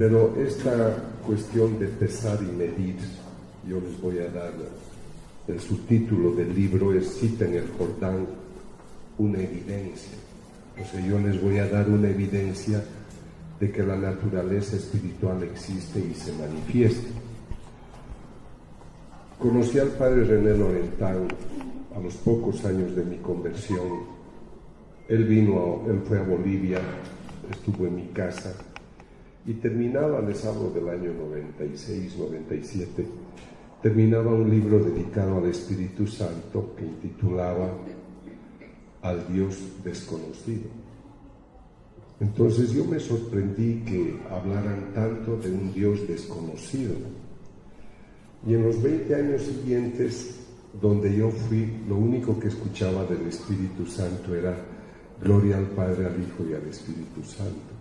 Pero esta cuestión de pesar y medir, yo les voy a dar el subtítulo del libro, es Cita en el Jordán, una evidencia. O sea, yo les voy a dar una evidencia de que la naturaleza espiritual existe y se manifiesta. Conocí al padre René Lorentán a los pocos años de mi conversión. Él fue a Bolivia, estuvo en mi casa y terminaba, les hablo del año 96, 97, terminaba un libro dedicado al Espíritu Santo que intitulaba Al Dios Desconocido. Entonces yo me sorprendí que hablaran tanto de un Dios desconocido. Y en los 20 años siguientes, donde yo fui, lo único que escuchaba del Espíritu Santo era gloria al Padre, al Hijo y al Espíritu Santo.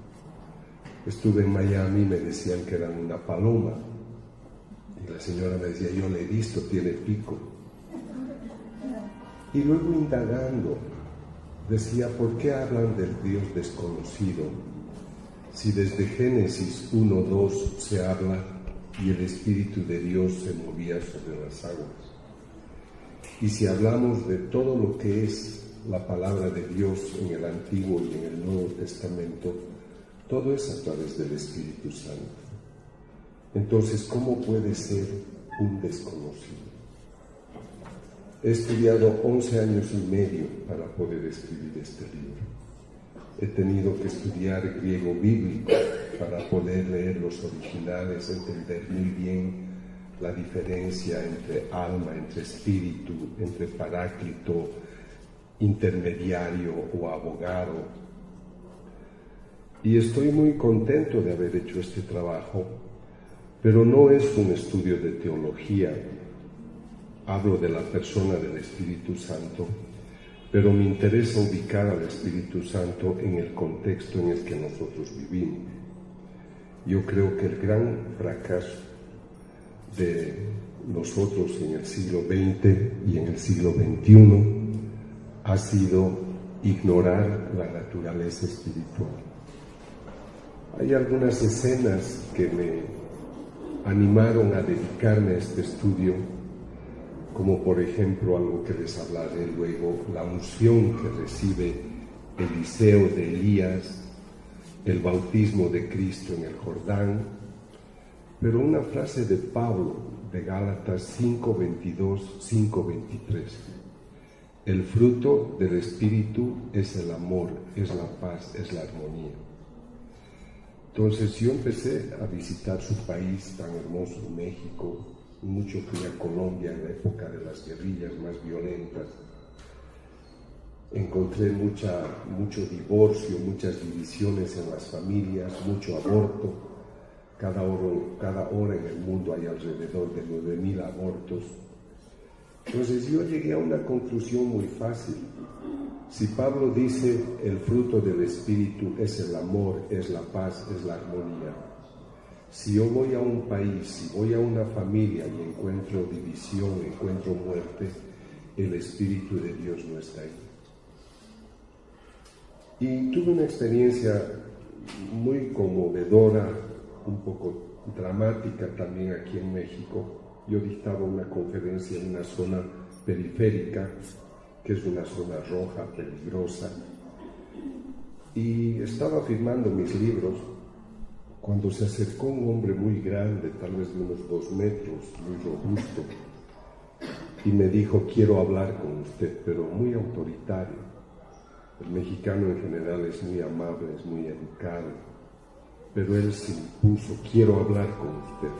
Estuve en Miami, me decían que eran una paloma. Y la señora me decía, yo le he visto, tiene pico. Y luego indagando, decía, ¿por qué hablan del Dios desconocido? Si desde Génesis 1:2 se habla y el Espíritu de Dios se movía sobre las aguas. Y si hablamos de todo lo que es la palabra de Dios en el Antiguo y en el Nuevo Testamento, todo es a través del Espíritu Santo. Entonces, ¿cómo puede ser un desconocido? He estudiado 11 años y medio para poder escribir este libro. He tenido que estudiar griego bíblico para poder leer los originales, entender muy bien la diferencia entre alma, entre espíritu, entre paráclito, intermediario o abogado. Y estoy muy contento de haber hecho este trabajo, pero no es un estudio de teología. Hablo de la persona del Espíritu Santo, pero me interesa ubicar al Espíritu Santo en el contexto en el que nosotros vivimos. Yo creo que el gran fracaso de nosotros en el siglo XX y en el siglo XXI ha sido ignorar la naturaleza espiritual. Hay algunas escenas que me animaron a dedicarme a este estudio, como por ejemplo algo que les hablaré luego, la unción que recibe Eliseo de Elías, el bautismo de Cristo en el Jordán, pero una frase de Pablo de Gálatas 5:22, 5:23. El fruto del Espíritu es el amor, es la paz, es la armonía. Entonces yo empecé a visitar su país tan hermoso, México. Mucho fui a Colombia en la época de las guerrillas más violentas. Encontré mucho divorcio, muchas divisiones en las familias, mucho aborto. Cada hora en el mundo hay alrededor de 9,000 abortos. Entonces yo llegué a una conclusión muy fácil. Si Pablo dice el fruto del Espíritu es el amor, es la paz, es la armonía. Si yo voy a un país, si voy a una familia y encuentro división, encuentro muerte, el Espíritu de Dios no está ahí. Y tuve una experiencia muy conmovedora, un poco dramática también aquí en México. Yo dictaba una conferencia en una zona periférica, que es una zona roja, peligrosa, y estaba firmando mis libros cuando se acercó un hombre muy grande, tal vez de unos 2 metros, muy robusto, y me dijo, quiero hablar con usted, pero muy autoritario. El mexicano en general es muy amable, es muy educado, pero él se impuso, quiero hablar con usted.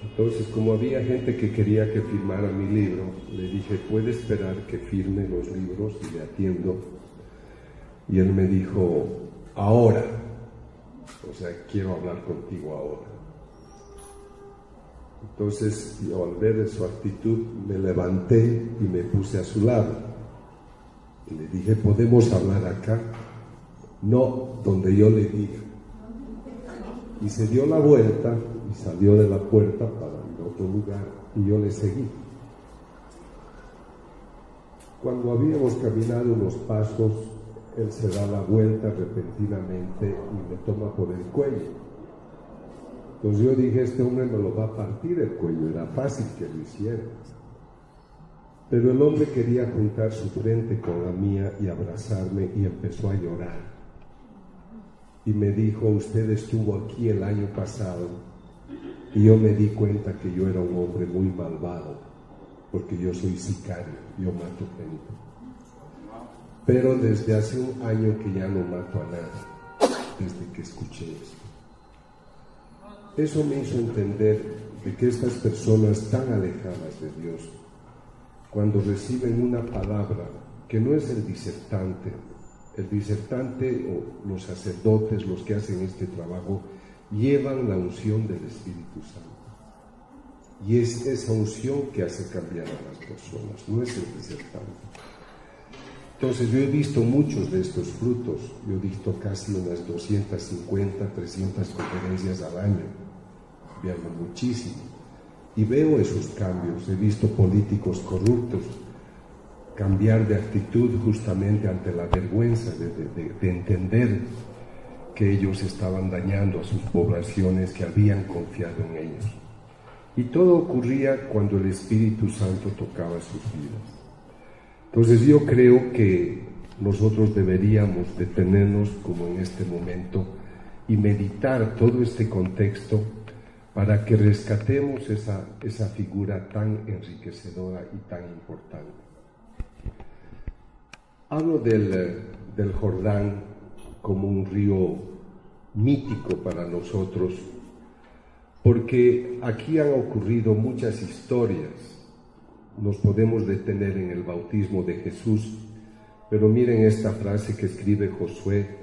Entonces, como había gente que quería que firmara mi libro, le dije, ¿puede esperar que firme los libros y le atiendo? Y él me dijo, ahora. O sea, quiero hablar contigo ahora. Entonces, yo al ver su actitud, me levanté y me puse a su lado. Y le dije, ¿podemos hablar acá? No, donde yo le diga. Y se dio la vuelta y salió de la puerta para ir a otro lugar y yo le seguí. Cuando habíamos caminado unos pasos, él se da la vuelta repentinamente y me toma por el cuello Entonces yo dije, este hombre me lo va a partir el cuello, era fácil que lo hiciera. Pero el hombre quería juntar su frente con la mía y abrazarme y empezó a llorar. Y me dijo, usted estuvo aquí el año pasado y yo me di cuenta que yo era un hombre muy malvado, porque yo soy sicario, yo mato gente. Pero desde hace un año que ya no mato a nadie, desde que escuché esto. Eso me hizo entender de que estas personas tan alejadas de Dios, cuando reciben una palabra que no es el disertante o los sacerdotes, los que hacen este trabajo, llevan la unción del Espíritu Santo. Y es esa unción que hace cambiar a las personas, no es el disertante. Entonces yo he visto muchos de estos frutos, yo he visto casi unas 250, 300 conferencias al año, viajo muchísimo, y veo esos cambios. He visto políticos corruptos cambiar de actitud justamente ante la vergüenza de entender que ellos estaban dañando a sus poblaciones que habían confiado en ellos. Y todo ocurría cuando el Espíritu Santo tocaba sus vidas. Entonces yo creo que nosotros deberíamos detenernos como en este momento y meditar todo este contexto para que rescatemos esa figura tan enriquecedora y tan importante. Hablo del Jordán como un río mítico para nosotros, porque aquí han ocurrido muchas historias. Nos podemos detener en el bautismo de Jesús, pero miren esta frase que escribe Josué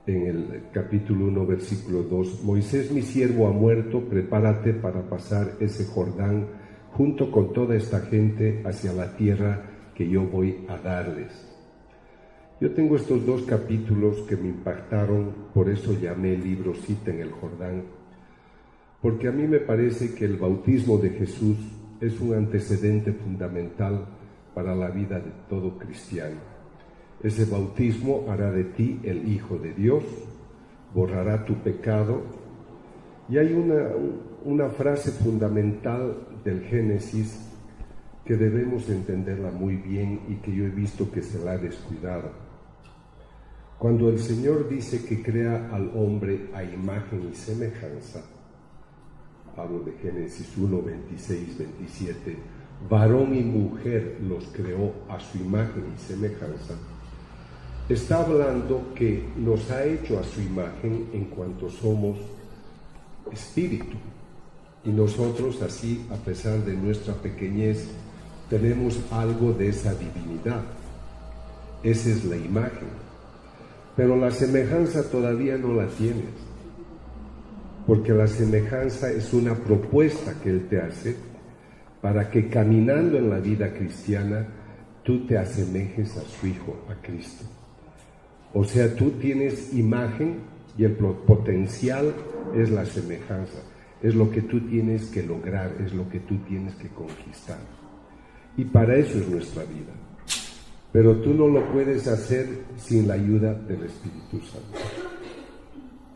en el capítulo 1, versículo 2. Moisés, mi siervo, ha muerto, prepárate para pasar ese Jordán junto con toda esta gente hacia la tierra que yo voy a darles. Yo tengo estos dos capítulos que me impactaron, por eso llamé el libro Cita en el Jordán, porque a mí me parece que el bautismo de Jesús es un antecedente fundamental para la vida de todo cristiano. Ese bautismo hará de ti el Hijo de Dios, borrará tu pecado. Y hay una frase fundamental del Génesis que debemos entenderla muy bien y que yo he visto que se la ha descuidado. Cuando el Señor dice que crea al hombre a imagen y semejanza, hablo de Génesis 1, 26, 27, varón y mujer los creó a su imagen y semejanza, está hablando que nos ha hecho a su imagen en cuanto somos espíritu. Y nosotros así, a pesar de nuestra pequeñez, tenemos algo de esa divinidad. Esa es la imagen. Pero la semejanza todavía no la tienes, porque la semejanza es una propuesta que Él te hace para que caminando en la vida cristiana tú te asemejes a su Hijo, a Cristo. O sea, tú tienes imagen y el potencial es la semejanza, es lo que tú tienes que lograr, es lo que tú tienes que conquistar. Y para eso es nuestra vida. Pero tú no lo puedes hacer sin la ayuda del Espíritu Santo.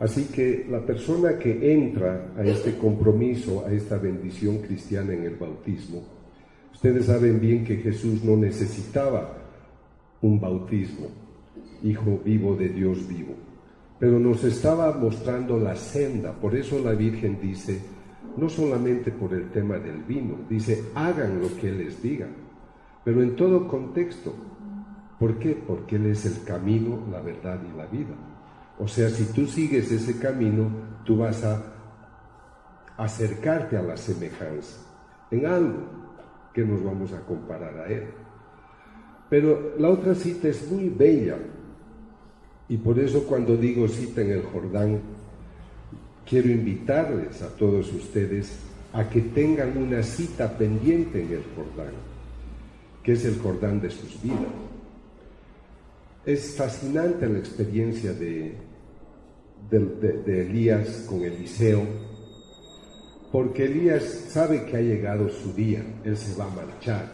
Así que la persona que entra a este compromiso, a esta bendición cristiana en el bautismo, ustedes saben bien que Jesús no necesitaba un bautismo, Hijo vivo de Dios vivo, pero nos estaba mostrando la senda. Por eso la Virgen dice, no solamente por el tema del vino, dice, hagan lo que Él les diga, pero en todo contexto. ¿Por qué? Porque Él es el camino, la verdad y la vida. O sea, si tú sigues ese camino, tú vas a acercarte a la semejanza en algo que nos vamos a comparar a Él. Pero la otra cita es muy bella, y por eso cuando digo cita en el Jordán, quiero invitarles a todos ustedes a que tengan una cita pendiente en el Jordán, que es el Jordán de sus vidas. Es fascinante la experiencia de Elías con Eliseo, porque Elías sabe que ha llegado su día, él se va a marchar.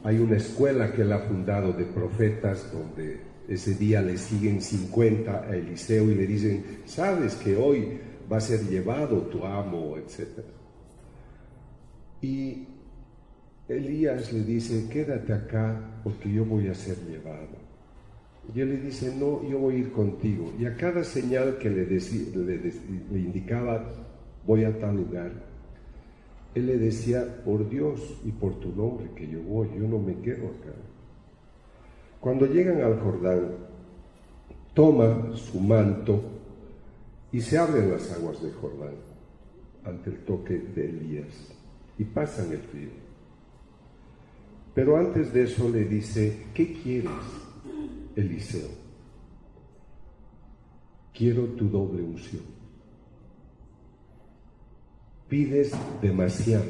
Hay una escuela que él ha fundado de profetas donde ese día le siguen 50 a Eliseo y le dicen, sabes que hoy va a ser llevado tu amo, etc. Y Elías le dice, quédate acá porque yo voy a ser llevado. Y él le dice, no, yo voy a ir contigo. Y a cada señal que le indicaba, voy a tal lugar, él le decía, por Dios y por tu nombre que yo voy, yo no me quedo acá. Cuando llegan al Jordán, toma su manto y se abren las aguas del Jordán ante el toque de Elías y pasan el río. Pero antes de eso le dice, ¿qué quieres, Eliseo? Quiero tu doble unción. Pides demasiado,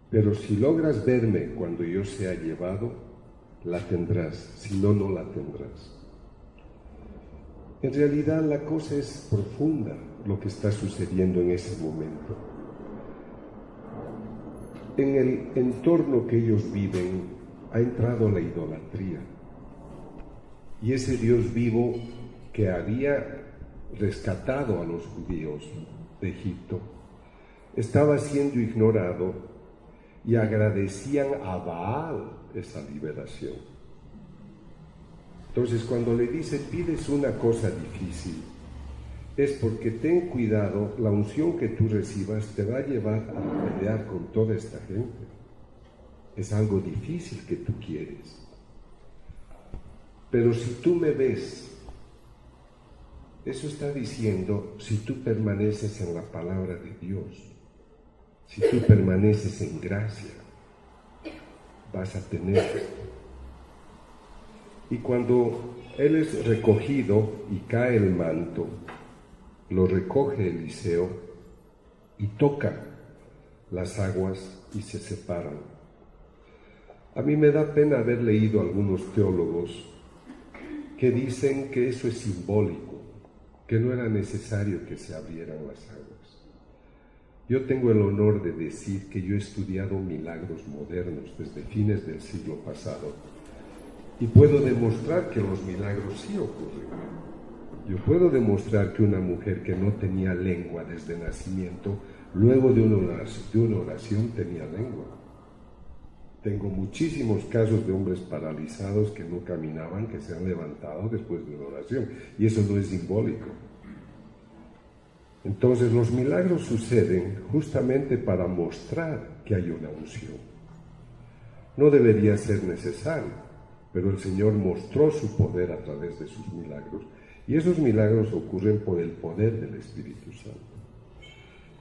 pero si logras verme cuando yo sea llevado, la tendrás, si no, no la tendrás. En realidad la cosa es profunda, lo que está sucediendo en ese momento. En el entorno que ellos viven ha entrado la idolatría. Y ese Dios vivo que había rescatado a los judíos de Egipto estaba siendo ignorado y agradecían a Baal esa liberación. Entonces, cuando le dice, pides una cosa difícil, es porque ten cuidado, la unción que tú recibas te va a llevar a pelear con toda esta gente. Es algo difícil que tú quieres. Pero si tú me ves, eso está diciendo, si tú permaneces en la palabra de Dios, si tú permaneces en gracia, vas a tener esto. Y cuando él es recogido y cae el manto, lo recoge Eliseo y toca las aguas y se separan. A mí me da pena haber leído a algunos teólogos que dicen que eso es simbólico, que no era necesario que se abrieran las aguas. Yo tengo el honor de decir que yo he estudiado milagros modernos desde fines del siglo pasado y puedo demostrar que los milagros sí ocurren. Yo puedo demostrar que una mujer que no tenía lengua desde nacimiento, luego de una oración tenía lengua. Tengo muchísimos casos de hombres paralizados que no caminaban, que se han levantado después de una oración, y eso no es simbólico. Entonces los milagros suceden justamente para mostrar que hay una unción. No debería ser necesario, pero el Señor mostró su poder a través de sus milagros, y esos milagros ocurren por el poder del Espíritu Santo.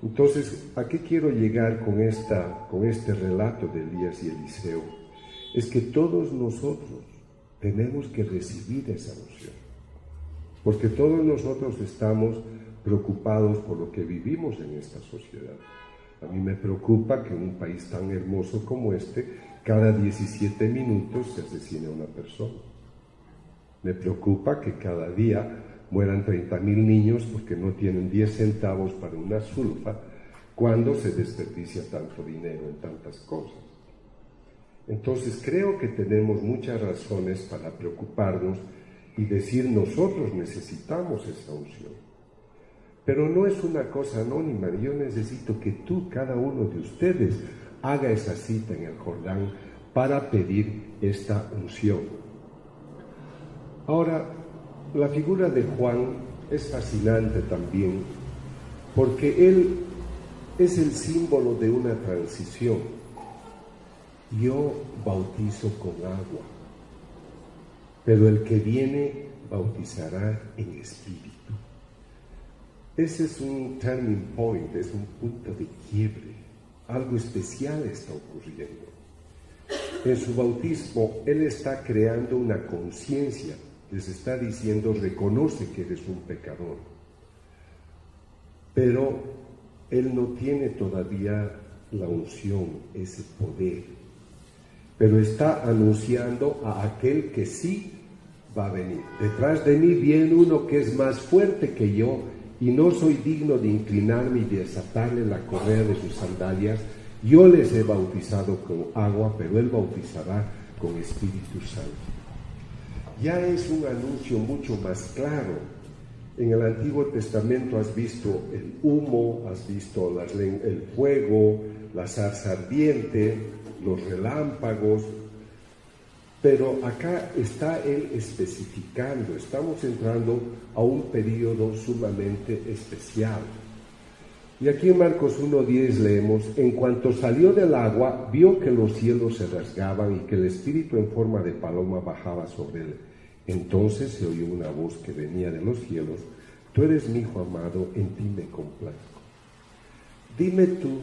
Entonces, ¿a qué quiero llegar con este relato de Elías y Eliseo? Es que todos nosotros tenemos que recibir esa unción, porque todos nosotros estamos preocupados por lo que vivimos en esta sociedad. A mí me preocupa que en un país tan hermoso como este, cada 17 minutos se asesine a una persona. Me preocupa que cada día mueran 30,000 niños porque no tienen 10 centavos para una sulfa, cuando se desperdicia tanto dinero en tantas cosas. Entonces creo que tenemos muchas razones para preocuparnos y decir, nosotros necesitamos esa unción. Pero no es una cosa anónima. Yo necesito que tú, cada uno de ustedes, haga esa cita en el Jordán para pedir esta unción. Ahora, la figura de Juan es fascinante también, porque él es el símbolo de una transición. Yo bautizo con agua, pero el que viene bautizará en espíritu. Ese es un turning point, es un punto de quiebre. Algo especial está ocurriendo. En su bautismo, él está creando una conciencia. Les está diciendo, reconoce que eres un pecador. Pero él no tiene todavía la unción, ese poder. Pero está anunciando a aquel que sí va a venir. Detrás de mí viene uno que es más fuerte que yo, y no soy digno de inclinarme y de desatarle la correa de sus sandalias. Yo les he bautizado con agua, pero él bautizará con Espíritu Santo. Ya es un anuncio mucho más claro En el Antiguo Testamento has visto el humo, has visto el fuego, la zarza ardiente, los relámpagos, pero acá está él especificando, estamos entrando a un periodo sumamente especial. Y aquí en Marcos 1:10 leemos: en cuanto salió del agua, vio que los cielos se rasgaban y que el Espíritu en forma de paloma bajaba sobre él. Entonces se oyó una voz que venía de los cielos: tú eres mi Hijo amado, en ti me complazco. Dime tú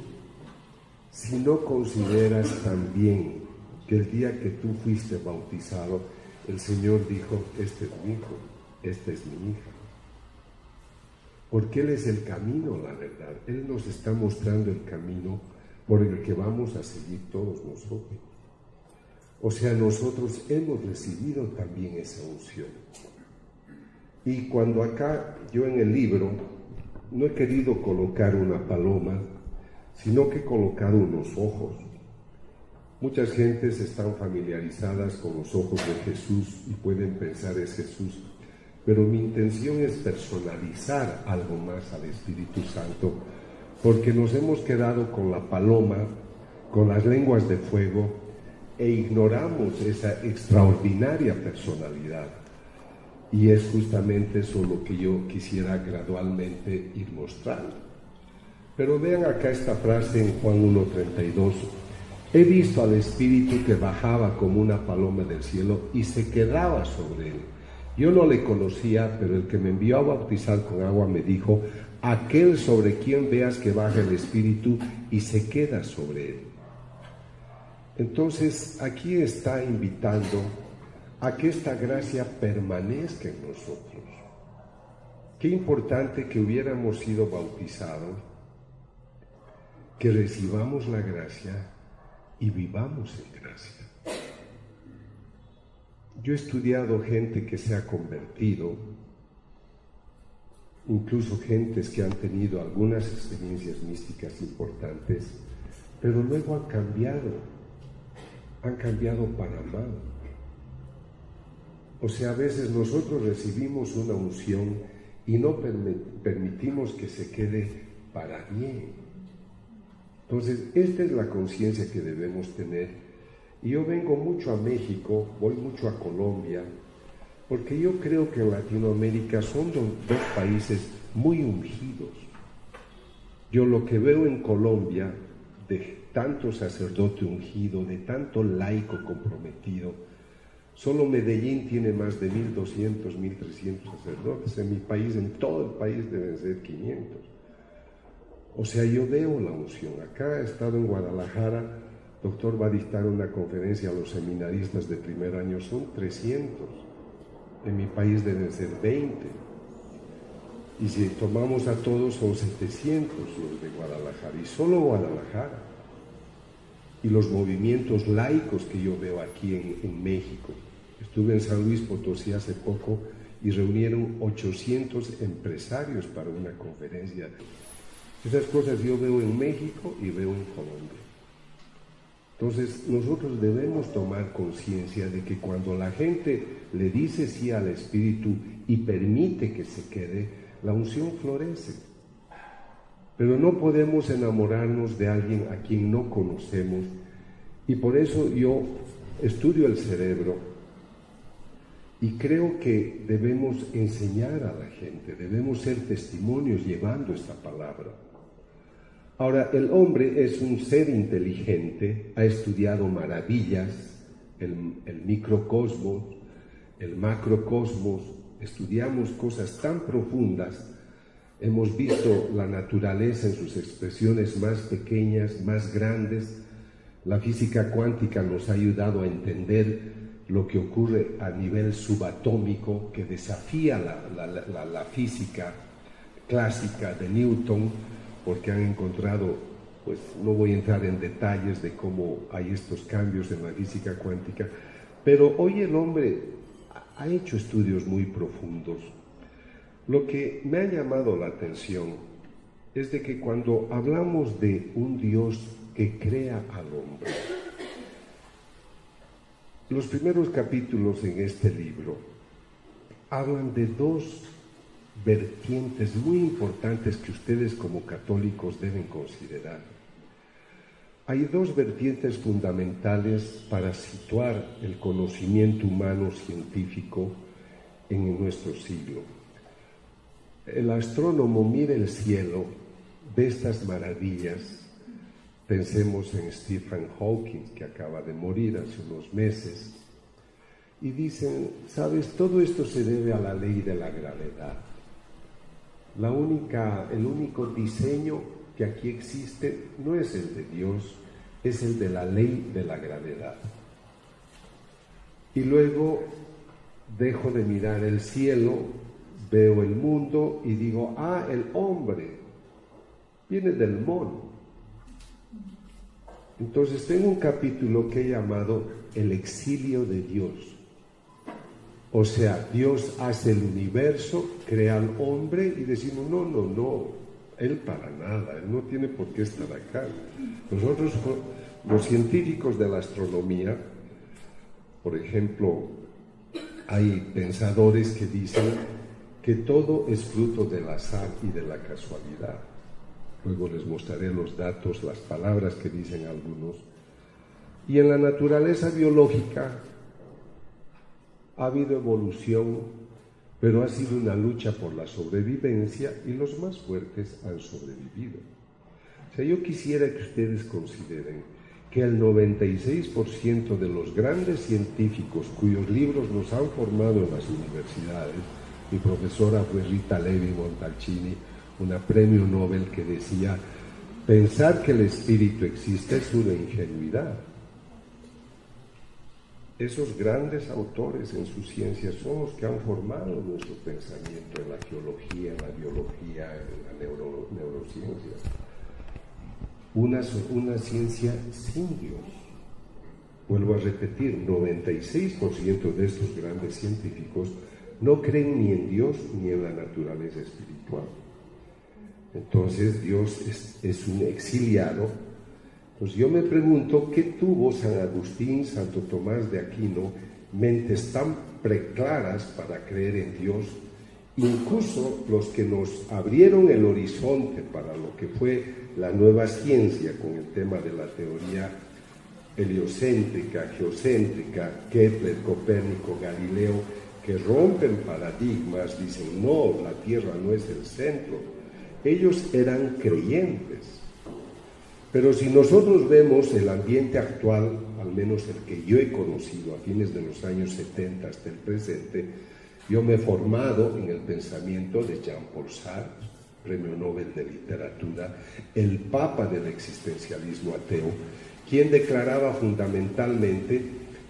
si no consideras también que el día que tú fuiste bautizado, el Señor dijo: este es mi Hijo, esta es mi hija. Porque Él es el camino, la verdad. Él nos está mostrando el camino por el que vamos a seguir todos nosotros. O sea, nosotros hemos recibido también esa unción. Y cuando acá, yo en el libro, no he querido colocar una paloma, sino que he colocado unos ojos. Muchas gentes están familiarizadas con los ojos de Jesús y pueden pensar es Jesús. Pero mi intención es personalizar algo más al Espíritu Santo, porque nos hemos quedado con la paloma, con las lenguas de fuego, e ignoramos esa extraordinaria personalidad. Y es justamente eso lo que yo quisiera gradualmente ir mostrando. Pero vean acá esta frase en Juan 1:32. He visto al Espíritu que bajaba como una paloma del cielo y se quedaba sobre él. Yo no le conocía, pero el que me envió a bautizar con agua me dijo: aquel sobre quien veas que baja el Espíritu y se queda sobre él. Entonces, aquí está invitando a que esta gracia permanezca en nosotros. Qué importante que hubiéramos sido bautizados, que recibamos la gracia y vivamos en gracia. Yo he estudiado gente que se ha convertido, incluso gentes que han tenido algunas experiencias místicas importantes, pero luego han cambiado para mal. O sea, a veces nosotros recibimos una unción y no permitimos que se quede para bien. Entonces, esta es la conciencia que debemos tener. Y yo vengo mucho a México, voy mucho a Colombia, porque yo creo que en Latinoamérica son dos países muy ungidos. Yo lo que veo en Colombia, de tanto sacerdote ungido, de tanto laico comprometido, solo Medellín tiene más de 1.200, 1.300 sacerdotes. En mi país, en todo el país deben ser 500. O sea, yo veo la unción. Acá he estado en Guadalajara. Doctor va a dictar una conferencia a los seminaristas de primer año, son 300. En mi país deben ser 20. Y si tomamos a todos son 700 los de Guadalajara, y solo Guadalajara. Y los movimientos laicos que yo veo aquí en México. Estuve en San Luis Potosí hace poco y reunieron 800 empresarios para una conferencia. Esas cosas yo veo en México y veo en Colombia. Entonces, nosotros debemos tomar conciencia de que cuando la gente le dice sí al Espíritu y permite que se quede, la unción florece. Pero no podemos enamorarnos de alguien a quien no conocemos, y por eso yo estudio el cerebro y creo que debemos enseñar a la gente, debemos ser testimonios llevando esta palabra. Ahora, el hombre es un ser inteligente, ha estudiado maravillas, el microcosmos, el macrocosmos, estudiamos cosas tan profundas, hemos visto la naturaleza en sus expresiones más pequeñas, más grandes. La física cuántica nos ha ayudado a entender lo que ocurre a nivel subatómico, que desafía la física clásica de Newton, porque han encontrado, pues no voy a entrar en detalles de cómo hay estos cambios en la física cuántica, pero hoy el hombre ha hecho estudios muy profundos. Lo que me ha llamado la atención es de que cuando hablamos de un Dios que crea al hombre, los primeros capítulos en este libro hablan de dos vertientes muy importantes que ustedes como católicos deben considerar. Hay dos vertientes fundamentales para situar el conocimiento humano científico en nuestro siglo. El astrónomo mira el cielo, ve estas maravillas. Pensemos en Stephen Hawking, que acaba de morir hace unos meses, y dicen, ¿sabes? Todo esto se debe a la ley de la gravedad. El único diseño que aquí existe no es el de Dios, es el de la ley de la gravedad. Y luego dejo de mirar el cielo, veo el mundo y digo, el hombre viene del mono. Entonces tengo un capítulo que he llamado El exilio de Dios. O sea, Dios hace el universo, crea al hombre y decimos, no, Él para nada, Él no tiene por qué estar acá. Nosotros, los científicos de la astronomía, por ejemplo, hay pensadores que dicen que todo es fruto del azar y de la casualidad. Luego les mostraré los datos, las palabras que dicen algunos. Y en la naturaleza biológica ha habido evolución, pero ha sido una lucha por la sobrevivencia y los más fuertes han sobrevivido. O sea, yo quisiera que ustedes consideren que el 96% de los grandes científicos cuyos libros nos han formado en las universidades, mi profesora fue Rita Levi Montalcini, una premio Nobel que decía, pensar que el espíritu existe es una ingenuidad. Esos grandes autores en su ciencia son los que han formado nuestro pensamiento en la geología, en la biología, en la neurociencia. Una ciencia sin Dios. Vuelvo a repetir, 96% de estos grandes científicos no creen ni en Dios ni en la naturaleza espiritual. Entonces Dios es un exiliado. Pues yo me pregunto, ¿qué tuvo San Agustín, Santo Tomás de Aquino, mentes tan preclaras para creer en Dios? Incluso los que nos abrieron el horizonte para lo que fue la nueva ciencia con el tema de la teoría heliocéntrica, geocéntrica, Kepler, Copérnico, Galileo, que rompen paradigmas, dicen, no, la Tierra no es el centro. Ellos eran creyentes. Pero si nosotros vemos el ambiente actual, al menos el que yo he conocido a fines de los años 70 hasta el presente, yo me he formado en el pensamiento de Jean-Paul Sartre, Premio Nobel de Literatura, el papa del existencialismo ateo, quien declaraba fundamentalmente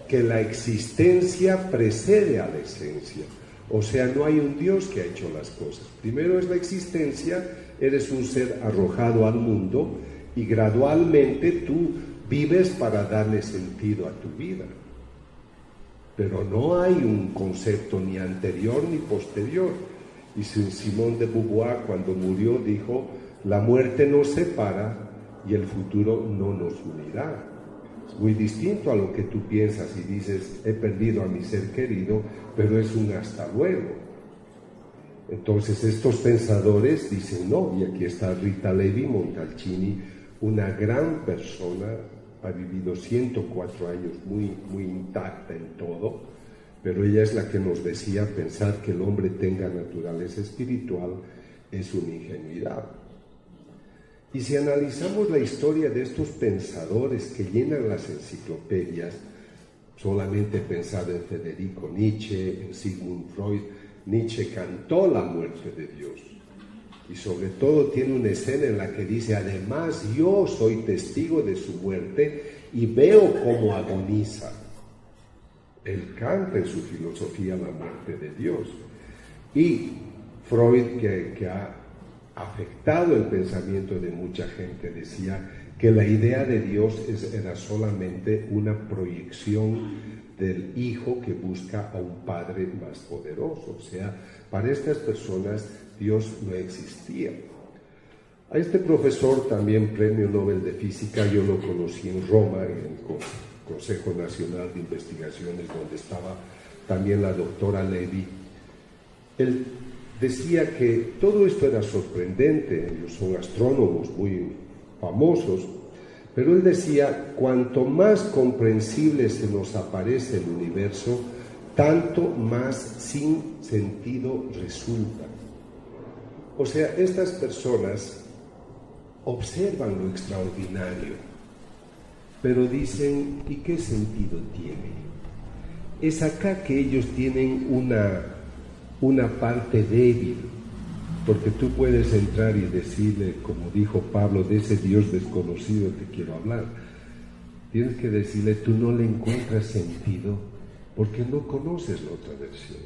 que la existencia precede a la esencia. O sea, no hay un Dios que ha hecho las cosas. Primero es la existencia, eres un ser arrojado al mundo, y gradualmente tú vives para darle sentido a tu vida. Pero no hay un concepto ni anterior ni posterior. Y Simone de Beauvoir, cuando murió, dijo, la muerte nos separa y el futuro no nos unirá. Es muy distinto a lo que tú piensas y dices, he perdido a mi ser querido, pero es un hasta luego. Entonces estos pensadores dicen, no, y aquí está Rita Levi Montalcini, una gran persona, ha vivido 104 años muy intacta en todo, pero ella es la que nos decía, pensar que el hombre tenga naturaleza espiritual es una ingenuidad. Y si analizamos la historia de estos pensadores que llenan las enciclopedias, solamente he pensado en Federico Nietzsche, en Sigmund Freud. Nietzsche cantó la muerte de Dios. Y sobre todo tiene una escena en la que dice, además yo soy testigo de su muerte y veo cómo agoniza. Él canta en su filosofía la muerte de Dios. Y Freud, que ha afectado el pensamiento de mucha gente, decía que la idea de Dios era solamente una proyección del hijo que busca a un padre más poderoso. O sea, para estas personas Dios no existía. A este profesor, también premio Nobel de Física, yo lo conocí en Roma, en el Consejo Nacional de Investigaciones, donde estaba también la doctora Levi. Él decía que todo esto era sorprendente, ellos son astrónomos muy famosos, pero él decía, cuanto más comprensible se nos aparece el universo, tanto más sin sentido resulta. O sea, estas personas observan lo extraordinario, pero dicen, ¿y qué sentido tiene? Es acá que ellos tienen una parte débil, porque tú puedes entrar y decirle, como dijo Pablo, de ese Dios desconocido te quiero hablar. Tienes que decirle, tú no le encuentras sentido porque no conoces la otra versión.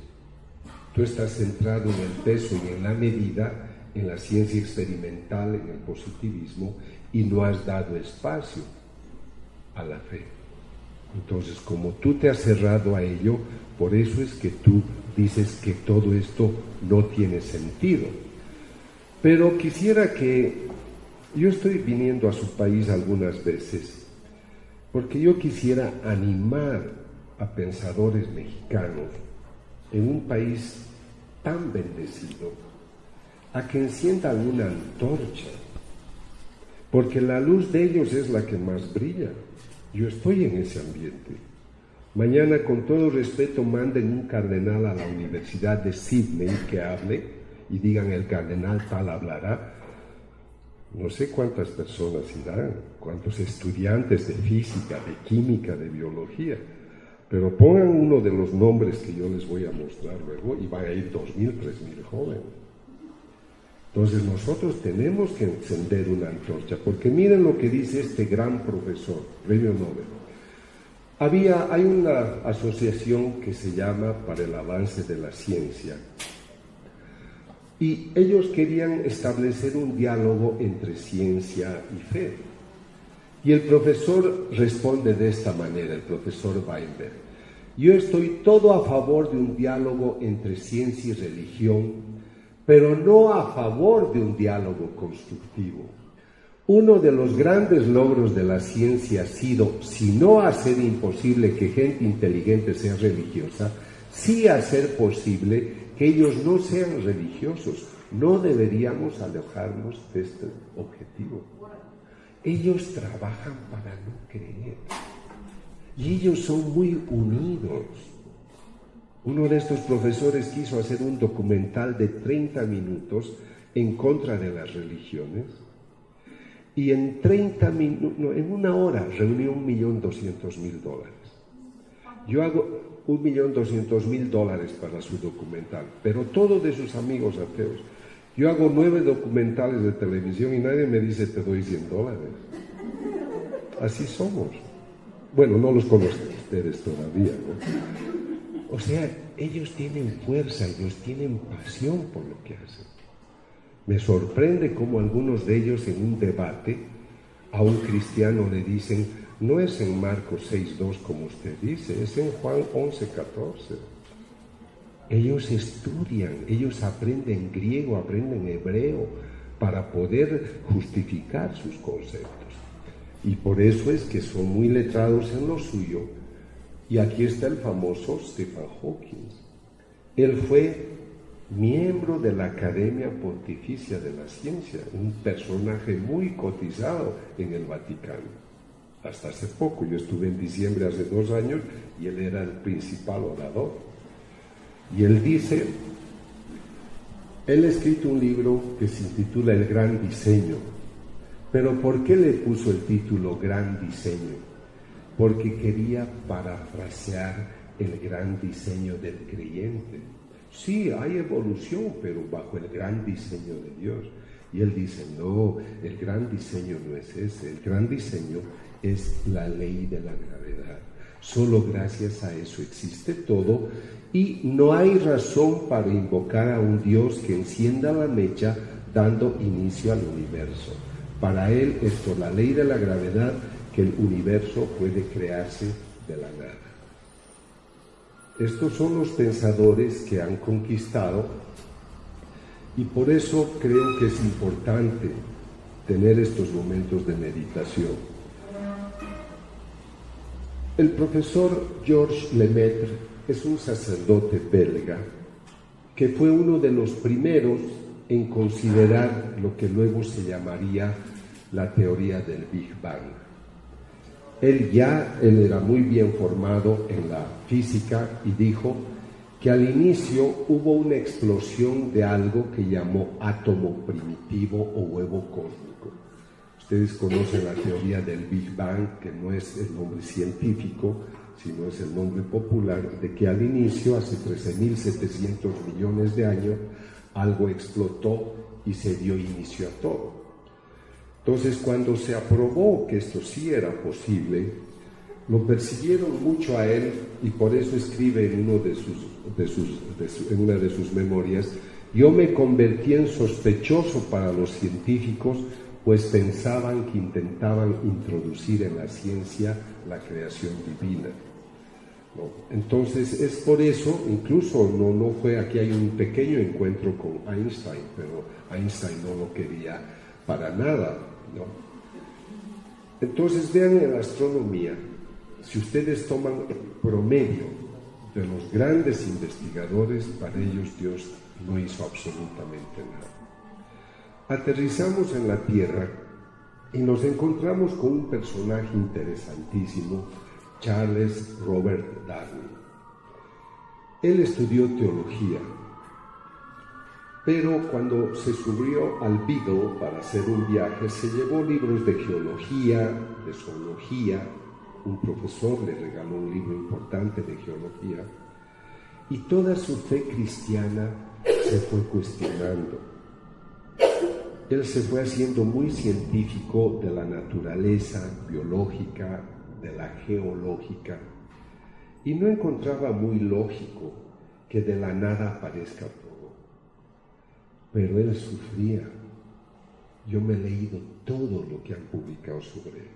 Tú estás centrado en el peso y en la medida, en la ciencia experimental, en el positivismo, y no has dado espacio a la fe. Entonces, como tú te has cerrado a ello, por eso es que tú dices que todo esto no tiene sentido. Pero quisiera que, yo estoy viniendo a su país algunas veces, porque yo quisiera animar a pensadores mexicanos en un país tan bendecido, a que enciendan una antorcha, porque la luz de ellos es la que más brilla. Yo estoy en ese ambiente. Mañana, con todo respeto, manden un cardenal a la Universidad de Sydney que hable y digan el cardenal tal hablará. No sé cuántas personas irán, cuántos estudiantes de física, de química, de biología, pero pongan uno de los nombres que yo les voy a mostrar luego y van a ir 2.000, 3.000 jóvenes. Entonces nosotros tenemos que encender una antorcha, porque miren lo que dice este gran profesor, premio Nobel. Hay una asociación que se llama Para el Avance de la Ciencia, y ellos querían establecer un diálogo entre ciencia y fe. Y el profesor responde de esta manera, el profesor Weinberg: yo estoy todo a favor de un diálogo entre ciencia y religión, pero no a favor de un diálogo constructivo. Uno de los grandes logros de la ciencia ha sido, si no hacer imposible que gente inteligente sea religiosa, sí hacer posible que ellos no sean religiosos. No deberíamos alejarnos de este objetivo. Ellos trabajan para no creer. Y ellos son muy unidos. Uno de estos profesores quiso hacer un documental de 30 minutos en contra de las religiones, y en 30 minutos, no, en una hora reunió $1.200.000. Yo hago $1.200.000 para su documental, pero todos de sus amigos ateos. Yo hago 9 documentales de televisión y nadie me dice te doy $100. Así somos. Bueno, no los conocen ustedes todavía, ¿no? O sea, ellos tienen fuerza, ellos tienen pasión por lo que hacen. Me sorprende cómo algunos de ellos en un debate a un cristiano le dicen, no es en Marcos 6:2 como usted dice, es en Juan 11:14. Ellos estudian, ellos aprenden griego, aprenden hebreo para poder justificar sus conceptos. Y por eso es que son muy letrados en lo suyo. Y aquí está el famoso Stephen Hawking. Él fue miembro de la Academia Pontificia de la Ciencia, un personaje muy cotizado en el Vaticano. Hasta hace poco, yo estuve en diciembre hace 2 años y él era el principal orador. Y él dice, él ha escrito un libro que se intitula El Gran Diseño. Pero ¿por qué le puso el título Gran Diseño? Porque quería parafrasear el gran diseño del creyente. Sí, hay evolución, pero bajo el gran diseño de Dios. Y él dice, no, el gran diseño no es ese. El gran diseño es la ley de la gravedad. Solo gracias a eso existe todo, y no hay razón para invocar a un Dios que encienda la mecha dando inicio al universo. Para él es por la ley de la gravedad que el universo puede crearse de la nada. Estos son los pensadores que han conquistado, y por eso creo que es importante tener estos momentos de meditación. El profesor Georges Lemaitre es un sacerdote belga que fue uno de los primeros en considerar lo que luego se llamaría la teoría del Big Bang. Él era muy bien formado en la física y dijo que al inicio hubo una explosión de algo que llamó átomo primitivo o huevo cósmico. Ustedes conocen la teoría del Big Bang, que no es el nombre científico, sino es el nombre popular, de que al inicio, hace 13.700 millones de años, algo explotó y se dio inicio a todo. Entonces, cuando se aprobó que esto sí era posible, lo persiguieron mucho a él, y por eso escribe en una de sus memorias: yo me convertí en sospechoso para los científicos, pues pensaban que intentaban introducir en la ciencia la creación divina. ¿No? Entonces es por eso, incluso no fue, aquí hay un pequeño encuentro con Einstein, pero Einstein no lo quería para nada, ¿no? Entonces vean, en la astronomía, si ustedes toman el promedio de los grandes investigadores, para ellos Dios no hizo absolutamente nada. Aterrizamos en la Tierra y nos encontramos con un personaje interesantísimo, Charles Robert Darwin. Él estudió teología, pero cuando se subió al Beagle para hacer un viaje, se llevó libros de geología, de zoología. Un profesor le regaló un libro importante de geología, y toda su fe cristiana se fue cuestionando. Él se fue haciendo muy científico de la naturaleza biológica, de la geológica, y no encontraba muy lógico que de la nada aparezca todo. Pero él sufría. Yo me he leído todo lo que han publicado sobre él,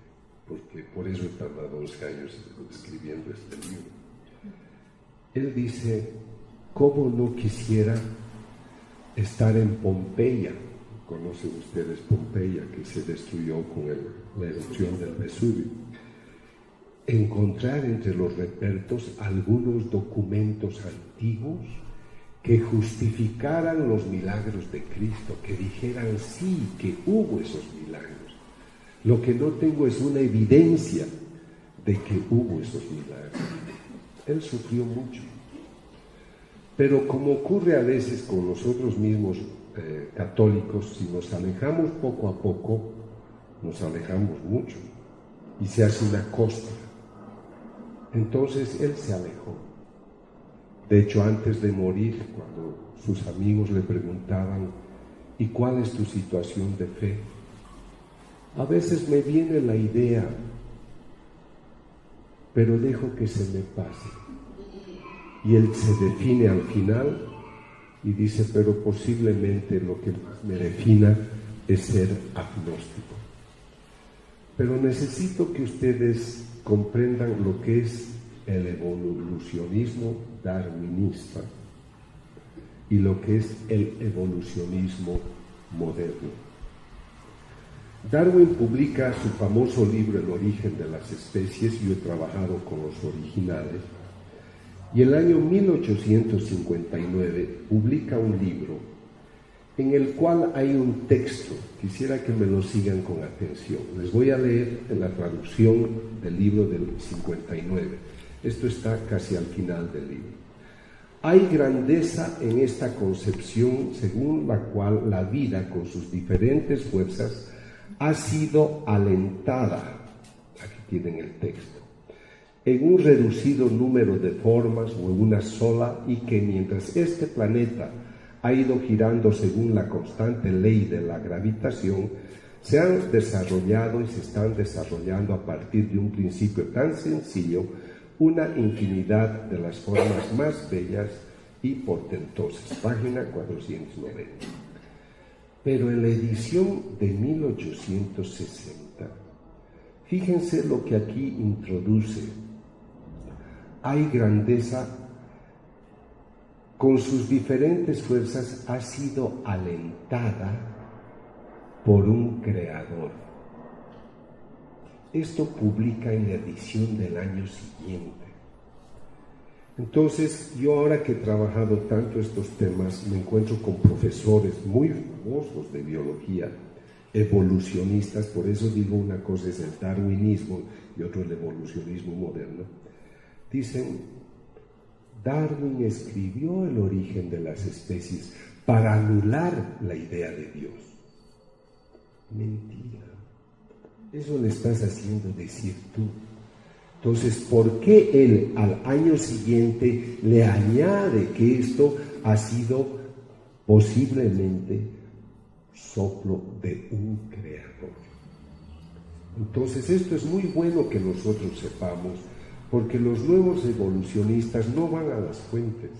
porque por eso he tardado 11 años escribiendo este libro. Él dice: ¿cómo no quisiera estar en Pompeya? Conocen ustedes Pompeya, que se destruyó con la erupción del Vesubio. Encontrar entre los repertos algunos documentos antiguos que justificaran los milagros de Cristo, que dijeran sí, que hubo esos milagros. Lo que no tengo es una evidencia de que hubo esos milagros. Él sufrió mucho. Pero como ocurre a veces con nosotros mismos católicos, si nos alejamos poco a poco, nos alejamos mucho y se hace una costra. Entonces él se alejó. De hecho, antes de morir, cuando sus amigos le preguntaban: ¿y cuál es tu situación de fe? A veces me viene la idea, pero dejo que se me pase. Y él se define al final y dice: pero posiblemente lo que me defina es ser agnóstico. Pero necesito que ustedes comprendan lo que es el evolucionismo darwinista y lo que es el evolucionismo moderno. Darwin publica su famoso libro El origen de las especies. Yo he trabajado con los originales, y en el año 1859 publica un libro en el cual hay un texto. Quisiera que me lo sigan con atención. Les voy a leer en la traducción del libro del 59. Esto está casi al final del libro. Hay grandeza en esta concepción según la cual la vida, con sus diferentes fuerzas, ha sido alentada, aquí tienen el texto, en un reducido número de formas o en una sola, y que mientras este planeta ha ido girando según la constante ley de la gravitación, se han desarrollado y se están desarrollando a partir de un principio tan sencillo una infinidad de las formas más bellas y portentosas. Página 490. Pero en la edición de 1860, fíjense lo que aquí introduce. Hay grandeza, con sus diferentes fuerzas, ha sido alentada por un creador. Esto publica en la edición del año siguiente. Entonces, yo ahora que he trabajado tanto estos temas, me encuentro con profesores muy famosos de biología, evolucionistas, por eso digo una cosa es el darwinismo y otro el evolucionismo moderno. Dicen, Darwin escribió el origen de las especies para anular la idea de Dios. Mentira. Eso le estás haciendo decir tú. Entonces, ¿por qué él al año siguiente le añade que esto ha sido posiblemente soplo de un creador? Entonces, esto es muy bueno que nosotros sepamos, porque los nuevos evolucionistas no van a las fuentes.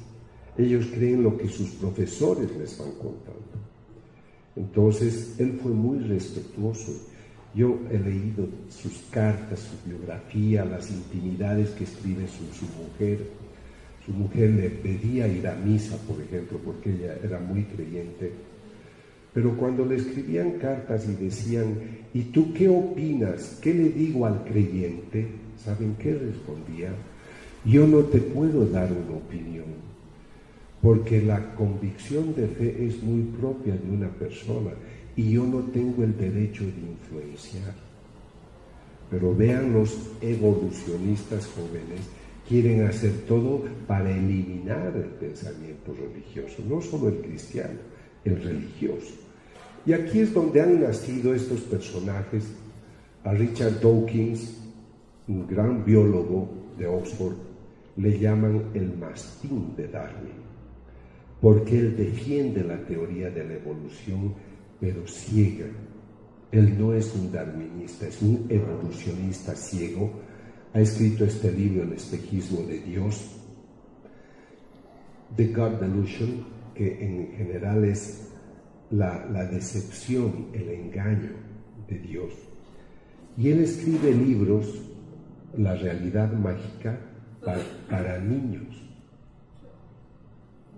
Ellos creen lo que sus profesores les van contando. Entonces, él fue muy respetuoso. Yo he leído sus cartas, su biografía, las intimidades que escribe su mujer. Su mujer le pedía ir a misa, por ejemplo, porque ella era muy creyente. Pero cuando le escribían cartas y decían, ¿y tú qué opinas? ¿Qué le digo al creyente? ¿Saben qué respondía? Yo no te puedo dar una opinión, porque la convicción de fe es muy propia de una persona y yo no tengo el derecho de influenciar. Pero vean, los evolucionistas jóvenes quieren hacer todo para eliminar el pensamiento religioso, no solo el cristiano, el religioso. Y aquí es donde han nacido estos personajes. A Richard Dawkins, un gran biólogo de Oxford, le llaman el mastín de Darwin, porque él defiende la teoría de la evolución, pero ciega. Él no es un darwinista, es un evolucionista ciego. Ha escrito este libro, El espejismo de Dios, The God Delusion, que en general es la decepción, el engaño de Dios. Y él escribe libros, La realidad mágica, para niños,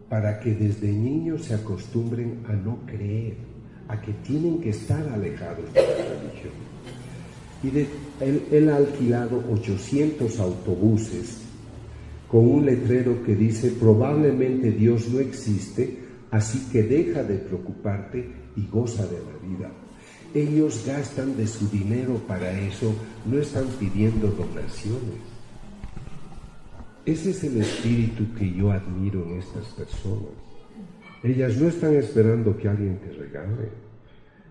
para que desde niños se acostumbren a no creer, a que tienen que estar alejados de la religión. Y él ha alquilado 800 autobuses con un letrero que dice, probablemente Dios no existe, así que deja de preocuparte y goza de la vida. Ellos gastan de su dinero para eso, no están pidiendo donaciones. Ese es el espíritu que yo admiro en estas personas. Ellas no están esperando que alguien te regale.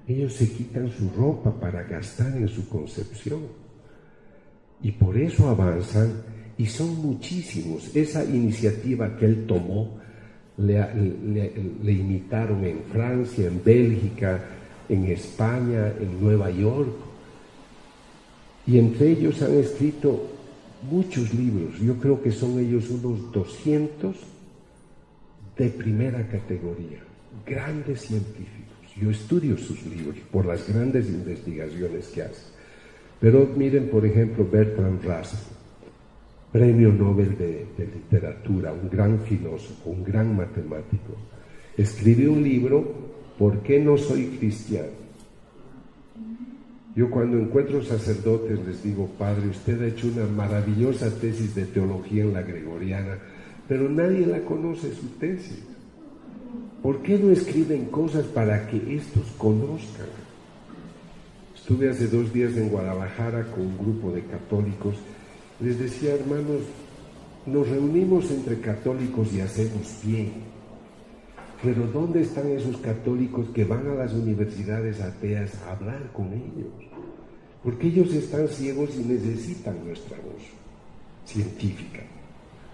Ellos se quitan su ropa para gastar en su concepción. Y por eso avanzan, y son muchísimos. Esa iniciativa que él tomó, le imitaron en Francia, en Bélgica, en España, en Nueva York. Y entre ellos han escrito muchos libros. Yo creo que son ellos unos 200 de primera categoría, grandes científicos. Yo estudio sus libros por las grandes investigaciones que hacen. Pero miren, por ejemplo, Bertrand Russell, premio Nobel de literatura, un gran filósofo, un gran matemático. Escribió un libro, ¿Por qué no soy cristiano? Yo cuando encuentro sacerdotes les digo, padre, usted ha hecho una maravillosa tesis de teología en la Gregoriana, pero nadie la conoce su tesis. ¿Por qué no escriben cosas para que estos conozcan? Estuve hace 2 días en Guadalajara con un grupo de católicos. Les decía, hermanos, nos reunimos entre católicos y hacemos bien. Pero ¿dónde están esos católicos que van a las universidades ateas a hablar con ellos? Porque ellos están ciegos y necesitan nuestra voz científica,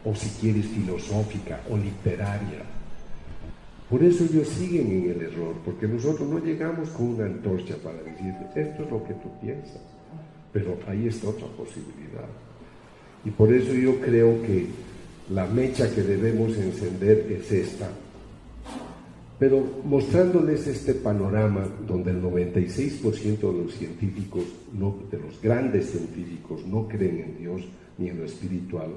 o si quieres filosófica o literaria. Por eso ellos siguen en el error, porque nosotros no llegamos con una antorcha para decirles, esto es lo que tú piensas, pero ahí está otra posibilidad. Y por eso yo creo que la mecha que debemos encender es esta. Pero mostrándoles este panorama donde el 96% de los científicos, de los grandes científicos, no creen en Dios ni en lo espiritual,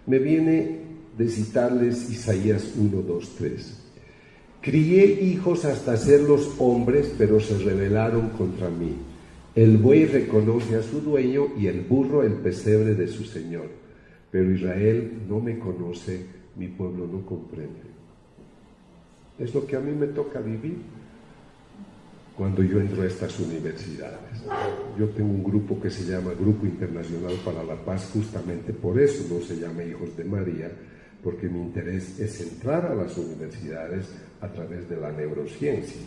me viene de citarles Isaías 1, 2, 3. Crié hijos hasta hacerlos hombres, pero se rebelaron contra mí. El buey reconoce a su dueño y el burro el pesebre de su señor. pero Israel no me conoce, mi pueblo no comprende. Es lo que a mí me toca vivir cuando yo entro a estas universidades. Yo tengo un grupo que se llama Grupo Internacional para la Paz, justamente por eso no se llama Hijos de María, porque mi interés es entrar a las universidades a través de la neurociencia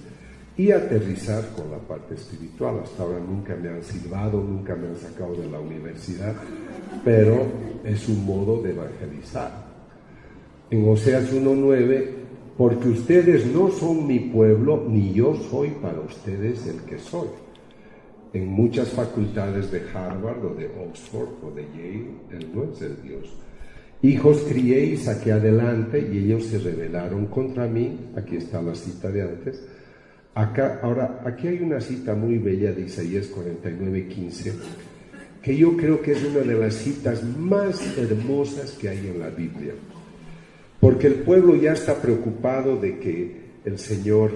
y aterrizar con la parte espiritual. Hasta ahora nunca me han silbado, nunca me han sacado de la universidad, pero es un modo de evangelizar. En Oseas 1:9, porque ustedes no son mi pueblo, ni yo soy para ustedes el que soy. En muchas facultades de Harvard o de Oxford o de Yale, Él no es el Dios. Hijos crié y saqué adelante y ellos se rebelaron contra mí. Aquí está la cita de antes. Aquí hay una cita muy bella de Isaías 49:15, que yo creo que es una de las citas más hermosas que hay en la Biblia. Porque el pueblo ya está preocupado de que el Señor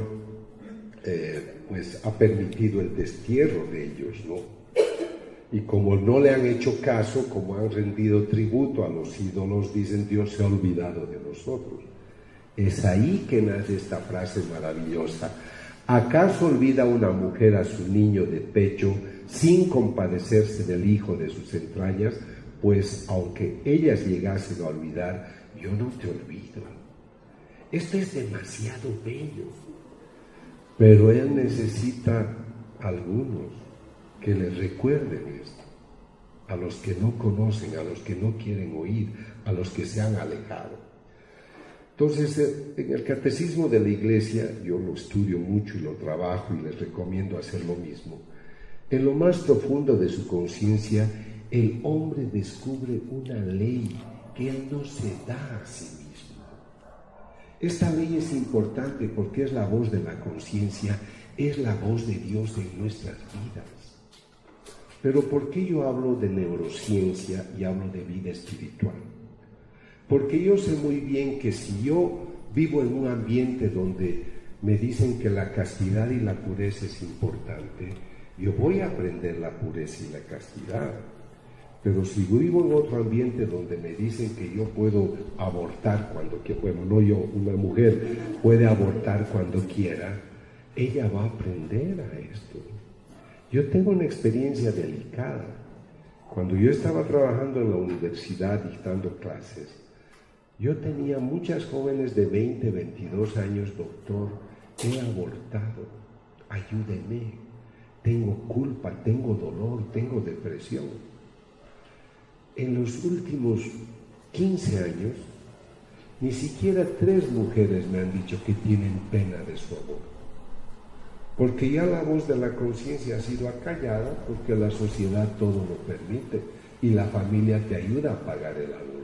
pues ha permitido el destierro de ellos, ¿no? Y como no le han hecho caso, como han rendido tributo a los ídolos, dicen, Dios se ha olvidado de nosotros. Es ahí que nace esta frase maravillosa. ¿Acaso olvida una mujer a su niño de pecho sin compadecerse del hijo de sus entrañas? Pues aunque ellas llegasen a olvidar, yo no te olvido. Esto es demasiado bello. Pero él necesita algunos que les recuerden esto, a los que no conocen, a los que no quieren oír, a los que se han alejado. Entonces, en el catecismo de la Iglesia, yo lo estudio mucho y lo trabajo y les recomiendo hacer lo mismo. En lo más profundo de su conciencia, el hombre descubre una ley que él no se da a sí mismo. Esta ley es importante porque es la voz de la conciencia, es la voz de Dios en nuestras vidas. Pero ¿por qué yo hablo de neurociencia y hablo de vida espiritual? Porque yo sé muy bien que si yo vivo en un ambiente donde me dicen que la castidad y la pureza es importante, yo voy a aprender la pureza y la castidad. Pero si vivo en otro ambiente donde me dicen que yo puedo abortar cuando quiera, bueno, no yo, una mujer puede abortar cuando quiera, ella va a aprender a esto. Yo tengo una experiencia delicada. Cuando yo estaba trabajando en la universidad dictando clases, yo tenía muchas jóvenes de 20, 22 años, doctor, he abortado, ayúdeme, tengo culpa, tengo dolor, tengo depresión. En los últimos 15 años, ni siquiera 3 mujeres me han dicho que tienen pena de su aborto. Porque ya la voz de la conciencia ha sido acallada porque la sociedad todo lo permite y la familia te ayuda a pagar el aborto.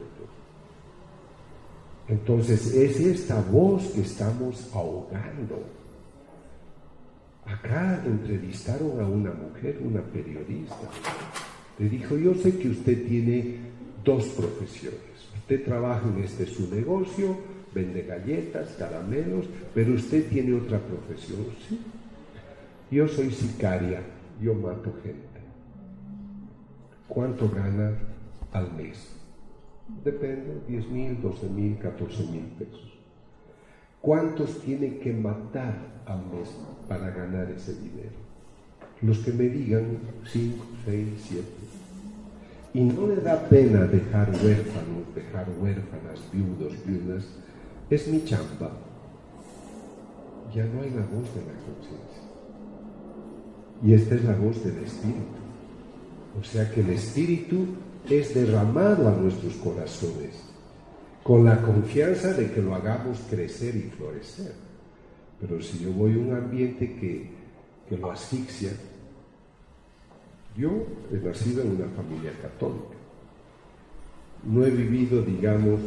Entonces es esta voz que estamos ahogando. Acá entrevistaron a una mujer, una periodista. Le dijo, yo sé que usted tiene 2 profesiones. Usted trabaja en su negocio, vende galletas, caramelos, pero usted tiene otra profesión. Sí. Yo soy sicaria, yo mato gente. ¿Cuánto gana al mes? Depende, 10,000, 12,000, 14,000 pesos. ¿Cuántos tiene que matar al mes para ganar ese dinero? Los que me digan 5, 6, 7. Y no le da pena dejar huérfanos, dejar huérfanas, viudos, viudas. Es mi chamba. Ya no hay la voz de la conciencia. Y esta es la voz del Espíritu. O sea que el Espíritu es derramado a nuestros corazones con la confianza de que lo hagamos crecer y florecer. Pero si yo voy a un ambiente que lo asfixia, yo he nacido en una familia católica. No he vivido, digamos,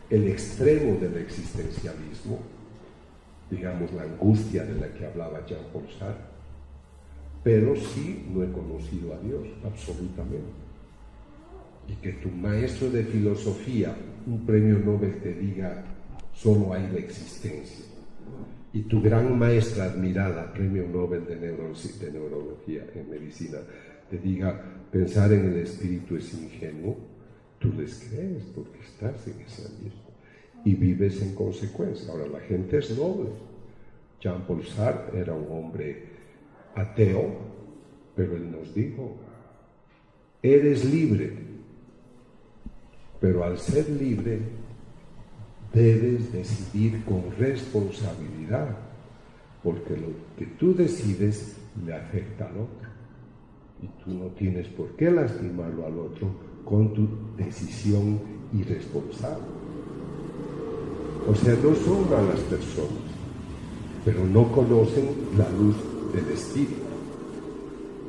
el extremo del existencialismo, digamos la angustia de la que hablaba Jean-Paul Sartre, pero sí no he conocido a Dios, absolutamente. Y que tu maestro de filosofía, un premio Nobel, te diga, solo hay la existencia. Y tu gran maestra admirada, premio Nobel de neurología en medicina, te diga, pensar en el espíritu es ingenuo, tú les crees porque estás en ese ambiente y vives en consecuencia. Ahora, la gente es noble. Jean-Paul Sartre era un hombre ateo, pero él nos dijo, eres libre, pero al ser libre debes decidir con responsabilidad, porque lo que tú decides le afecta al otro y tú no tienes por qué lastimarlo al otro con tu decisión irresponsable. O sea, no son malas personas, pero no conocen la luz del Espíritu.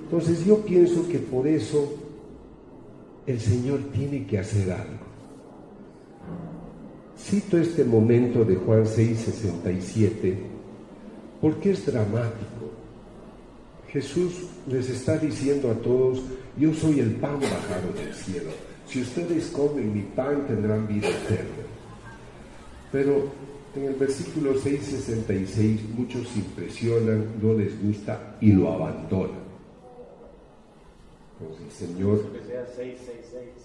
Entonces yo pienso que por eso el Señor tiene que hacer algo. Cito este momento de Juan 6:67 porque es dramático. Jesús les está diciendo a todos, yo soy el pan bajado del cielo. Si ustedes comen mi pan tendrán vida eterna. Pero en el versículo 6:66 muchos se impresionan, no les gusta y lo abandonan. Entonces el Señor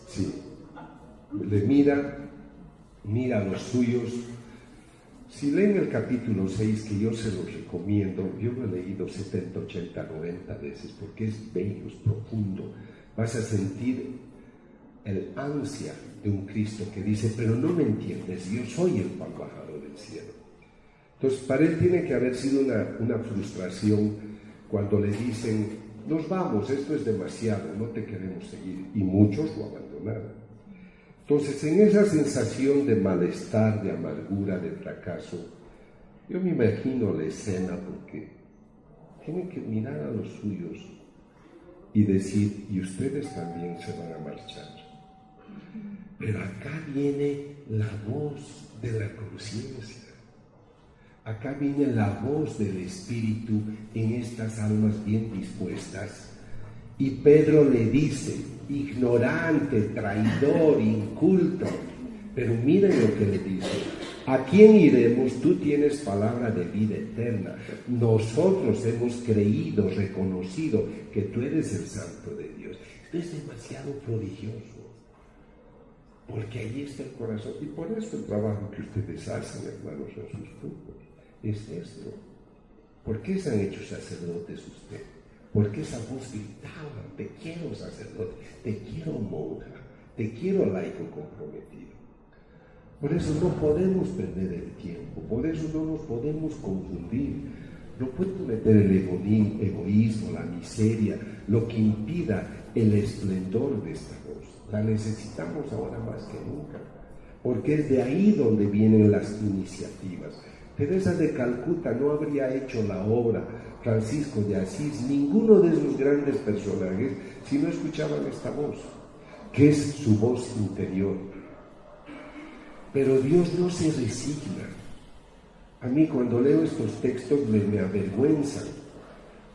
sí, le mira a los suyos. Si leen el capítulo 6, que yo se los recomiendo, yo lo he leído 70, 80, 90 veces porque es bello, es profundo. Vas a sentir el ansia de un Cristo que dice, pero no me entiendes, yo soy el pan bajado del cielo. Entonces para él tiene que haber sido una frustración cuando le dicen, nos vamos, esto es demasiado, no te queremos seguir, y muchos lo abandonaron. Entonces en esa sensación de malestar, de amargura, de fracaso, yo me imagino la escena porque tienen que mirar a los suyos y decir, y ustedes también se van a marchar. Pero acá viene la voz de la conciencia. Acá viene la voz del Espíritu en estas almas bien dispuestas. Y Pedro le dice, ignorante, traidor, inculto. Pero miren lo que le dice. ¿A quién iremos? Tú tienes palabra de vida eterna. Nosotros hemos creído, reconocido que tú eres el Santo de Dios. Esto es demasiado prodigioso. Porque ahí está el corazón. Y por eso el trabajo que ustedes hacen, hermanos, en sus cultos, es esto. ¿Por qué se han hecho sacerdotes ustedes? Porque esa voz gritaba, te quiero sacerdote, te quiero monja, te quiero laico comprometido. Por eso no podemos perder el tiempo, por eso no nos podemos confundir. No pueden meter el egoísmo, la miseria, lo que impida el esplendor de esta voz. La necesitamos ahora más que nunca, porque es de ahí donde vienen las iniciativas. Teresa de Calcuta no habría hecho la obra, Francisco de Asís, ninguno de esos grandes personajes, si no escuchaban esta voz, que es su voz interior. Pero Dios no se resigna. A mí cuando leo estos textos me avergüenzan,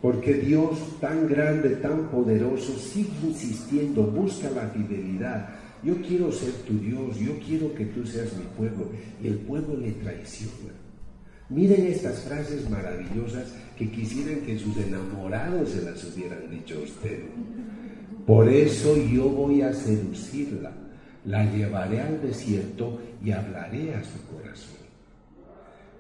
porque Dios tan grande, tan poderoso, sigue insistiendo, busca la fidelidad. Yo quiero ser tu Dios, yo quiero que tú seas mi pueblo, y el pueblo le traiciona. Miren estas frases maravillosas que quisieran que sus enamorados se las hubieran dicho a usted. Por eso yo voy a seducirla, la llevaré al desierto y hablaré a su corazón.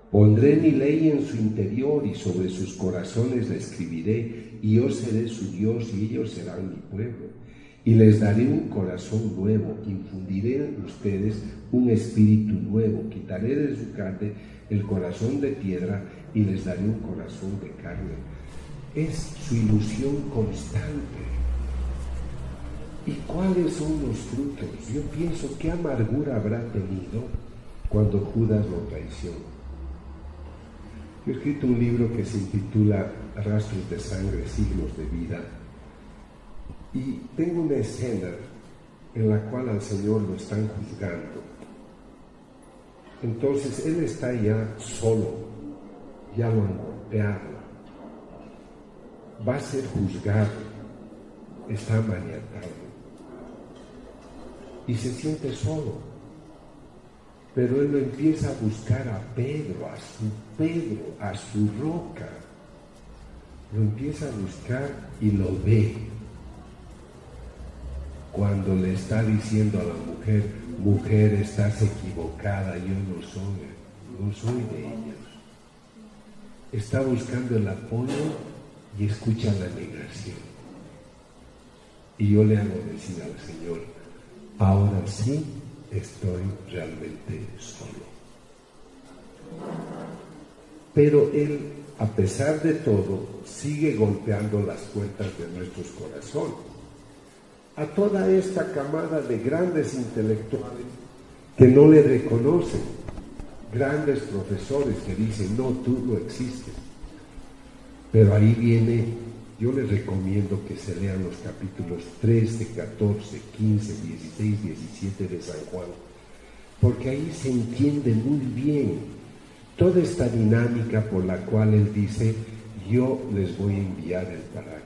Pondré mi ley en su interior y sobre sus corazones la escribiré, y yo seré su Dios y ellos serán mi pueblo. Y les daré un corazón nuevo, infundiré en ustedes un espíritu nuevo, quitaré de su carne el corazón de piedra y les daré un corazón de carne. Es su ilusión constante. ¿Y cuáles son los frutos? Yo pienso, ¿qué amargura habrá tenido cuando Judas lo traicionó? Yo he escrito un libro que se intitula Rastros de sangre, signos de vida, y tengo una escena en la cual al Señor lo están juzgando. Entonces Él está ya solo, ya lo han golpeado, va a ser juzgado, está maniatado y se siente solo. Pero Él lo empieza a buscar a Pedro, a su roca. Lo empieza a buscar y lo ve. cuando le está diciendo a la mujer, mujer, estás equivocada, yo no soy de ellos. Está buscando el apoyo y escucha la negación. Y yo le hago decir al Señor, ahora sí estoy realmente solo. Pero Él, a pesar de todo, sigue golpeando las puertas de nuestros corazones. A toda esta camada de grandes intelectuales que no le reconocen, grandes profesores que dicen, no, tú no existes. Pero ahí viene, yo les recomiendo que se lean los capítulos 13, 14, 15, 16, 17 de San Juan, porque ahí se entiende muy bien toda esta dinámica por la cual Él dice, yo les voy a enviar el Paráclito.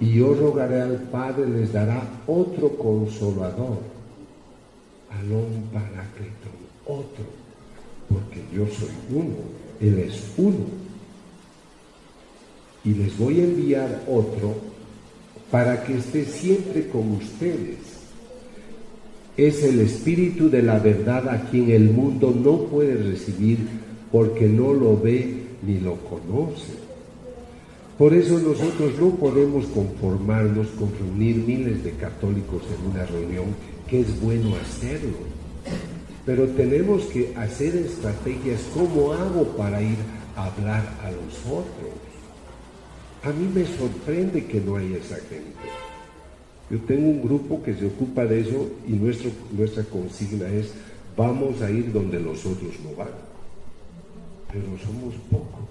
Y yo rogaré al Padre, les dará otro Consolador, alón Paráclito, otro, porque yo soy uno, Él es uno. Y les voy a enviar otro para que esté siempre con ustedes. Es el Espíritu de la verdad a quien el mundo no puede recibir porque no lo ve ni lo conoce. Por eso nosotros no podemos conformarnos con reunir miles de católicos en una reunión, que es bueno hacerlo. Pero tenemos que hacer estrategias. ¿Cómo hago para ir a hablar a los otros? A mí me sorprende que no haya esa gente. Yo tengo un grupo que se ocupa de eso y nuestra consigna es, vamos a ir donde los otros no van. Pero somos pocos.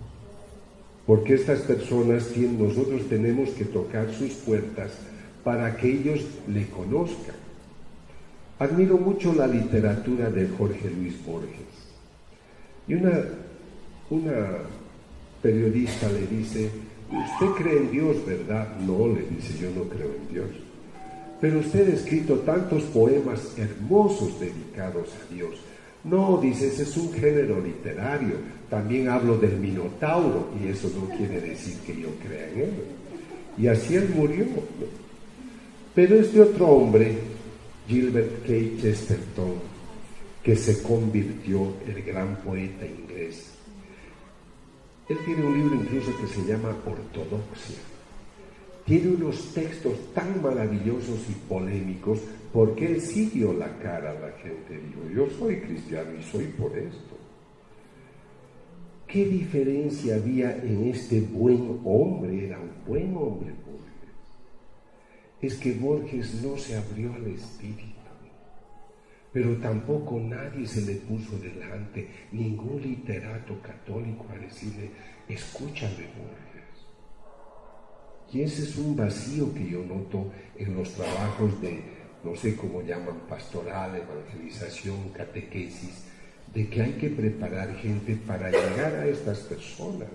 Porque estas personas, nosotros tenemos que tocar sus puertas para que ellos le conozcan. Admiro mucho la literatura de Jorge Luis Borges. Y una periodista le dice, usted cree en Dios, ¿verdad? No, le dice, yo no creo en Dios. Pero usted ha escrito tantos poemas hermosos dedicados a Dios. No, dice, ese es un género literario. También hablo del Minotauro y eso no quiere decir que yo crea en él. Y así él murió. Pero este otro hombre, Gilbert K. Chesterton, que se convirtió el gran poeta inglés, él tiene un libro incluso que se llama Ortodoxia. Tiene unos textos tan maravillosos y polémicos porque él sí dio la cara a la gente. Dijo, yo soy cristiano y soy por esto. ¿Qué diferencia había en este buen hombre? Era un buen hombre, Borges. Es que Borges no se abrió al espíritu, pero tampoco nadie se le puso delante, ningún literato católico, a decirle, escúchame, Borges. Y ese es un vacío que yo noto en los trabajos de, no sé cómo llaman, pastoral, evangelización, catequesis, de que hay que preparar gente para llegar a estas personas.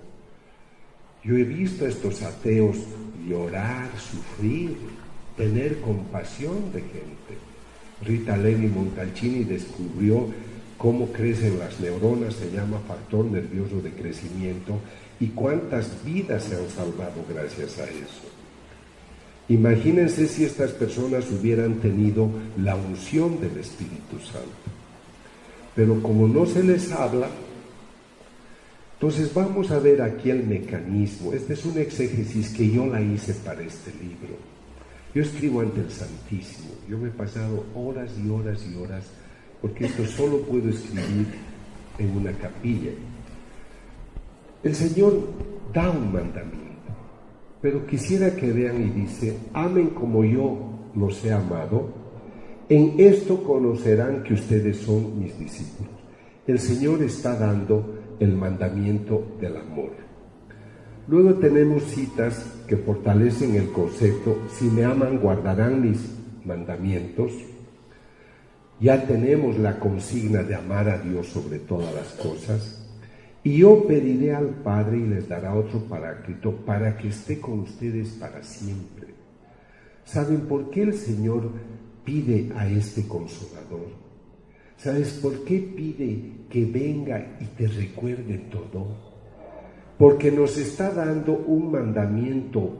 Yo he visto a estos ateos llorar, sufrir, tener compasión de gente. Rita Levi Montalcini descubrió cómo crecen las neuronas, se llama factor nervioso de crecimiento, y cuántas vidas se han salvado gracias a eso. Imagínense si estas personas hubieran tenido la unción del Espíritu Santo. Pero como no se les habla, entonces vamos a ver aquí el mecanismo. Esta es una exégesis que yo la hice para este libro. Yo escribo ante el Santísimo. Yo me he pasado horas y horas y horas, porque esto solo puedo escribir en una capilla. El Señor da un mandamiento, pero quisiera que vean y dice, amen como yo los he amado, en esto conocerán que ustedes son mis discípulos. El Señor está dando el mandamiento del amor. Luego tenemos citas que fortalecen el concepto, si me aman guardarán mis mandamientos. Ya tenemos la consigna de amar a Dios sobre todas las cosas. Y yo pediré al Padre y les dará otro Paráclito para que esté con ustedes para siempre. ¿Saben por qué el Señor pide a este Consolador? ¿Sabes por qué pide que venga y te recuerde todo? Porque nos está dando un mandamiento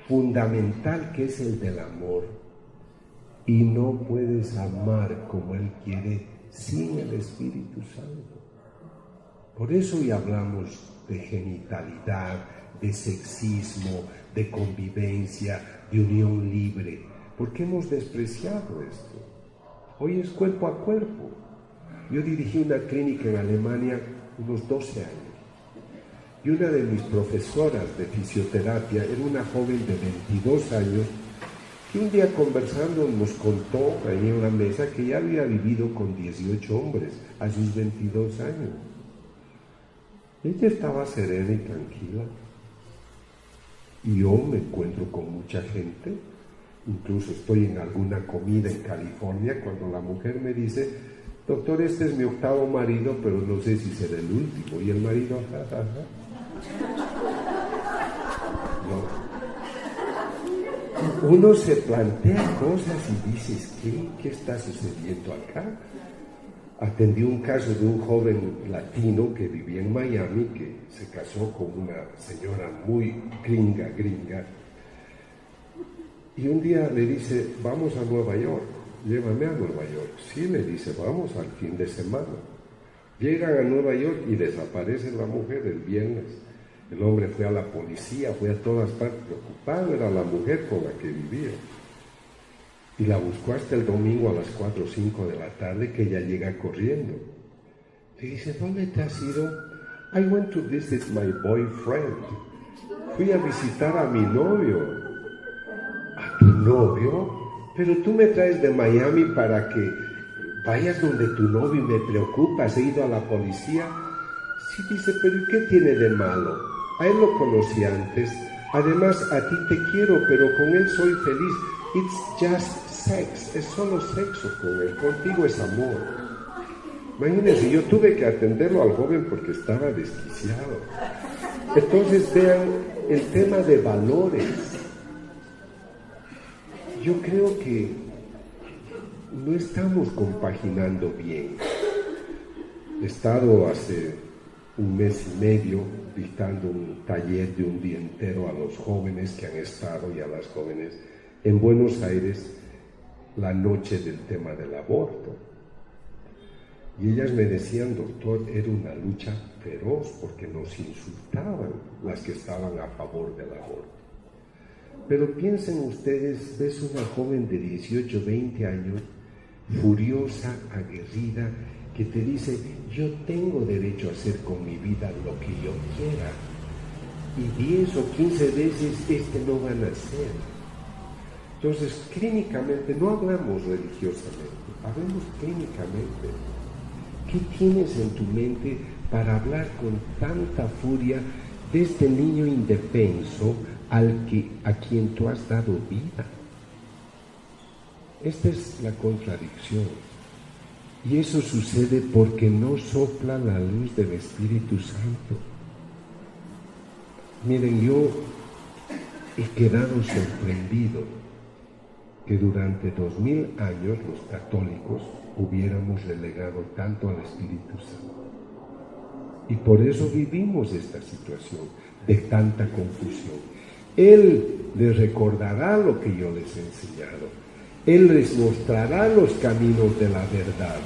fundamental que es el del amor. Y no puedes amar como Él quiere sin el Espíritu Santo. Por eso hoy hablamos de genitalidad, de sexismo, de convivencia, de unión libre, porque hemos despreciado esto. Hoy es cuerpo a cuerpo. Yo dirigí una clínica en Alemania unos 12 años y una de mis profesoras de fisioterapia era una joven de 22 años que un día conversando nos contó ahí en la mesa que ya había vivido con 18 hombres a sus 22 años. Ella estaba serena y tranquila. Y yo me encuentro con mucha gente, incluso estoy en alguna comida en California, cuando la mujer me dice: doctor, este es mi 8º marido, pero no sé si será el último. Y el marido, no. Uno se plantea cosas y dices: ¿qué está sucediendo acá? Atendí un caso de un joven latino que vivía en Miami, que se casó con una señora muy gringa, y un día le dice: vamos a Nueva York, llévame a Nueva York. Sí, le dice, vamos al fin de semana. Llegan a Nueva York y desaparece la mujer el viernes. El hombre fue a la policía, fue a todas partes, preocupado, era la mujer con la que vivía. Y la buscó hasta el domingo a las 4 o 5 de la tarde, que ella llega corriendo. Le dice: ¿dónde te has ido? I went to visit my boyfriend. Fui a visitar a mi novio. ¿A tu novio? Pero tú me traes de Miami para que vayas donde tu novio y me preocupas. He ido a la policía. Sí, dice, pero ¿y qué tiene de malo? A él lo conocí antes. Además, a ti te quiero, pero con él soy feliz. It's just sex, es solo sexo con él, contigo es amor. Imagínense, yo tuve que atenderlo al joven porque estaba desquiciado. Entonces vean el tema de valores. Yo creo que no estamos compaginando bien. He estado hace un mes y medio dictando un taller de un día entero a los jóvenes que han estado y a las jóvenes en Buenos Aires, la noche del tema del aborto. Y ellas me decían: doctor, era una lucha feroz porque nos insultaban las que estaban a favor del aborto. Pero piensen ustedes, ves una joven de 18, 20 años, furiosa, aguerrida, que te dice: yo tengo derecho a hacer con mi vida lo que yo quiera. Y 10 o 15 veces no van a hacer. Entonces, clínicamente, no hablamos religiosamente, hablamos clínicamente. ¿Qué tienes en tu mente para hablar con tanta furia de este niño indefenso a quien tú has dado vida? Esta es la contradicción. Y eso sucede porque no sopla la luz del Espíritu Santo. Miren, yo he quedado sorprendido que durante 2000 años los católicos hubiéramos relegado tanto al Espíritu Santo. Y por eso vivimos esta situación de tanta confusión. Él les recordará lo que yo les he enseñado. Él les mostrará los caminos de la verdad.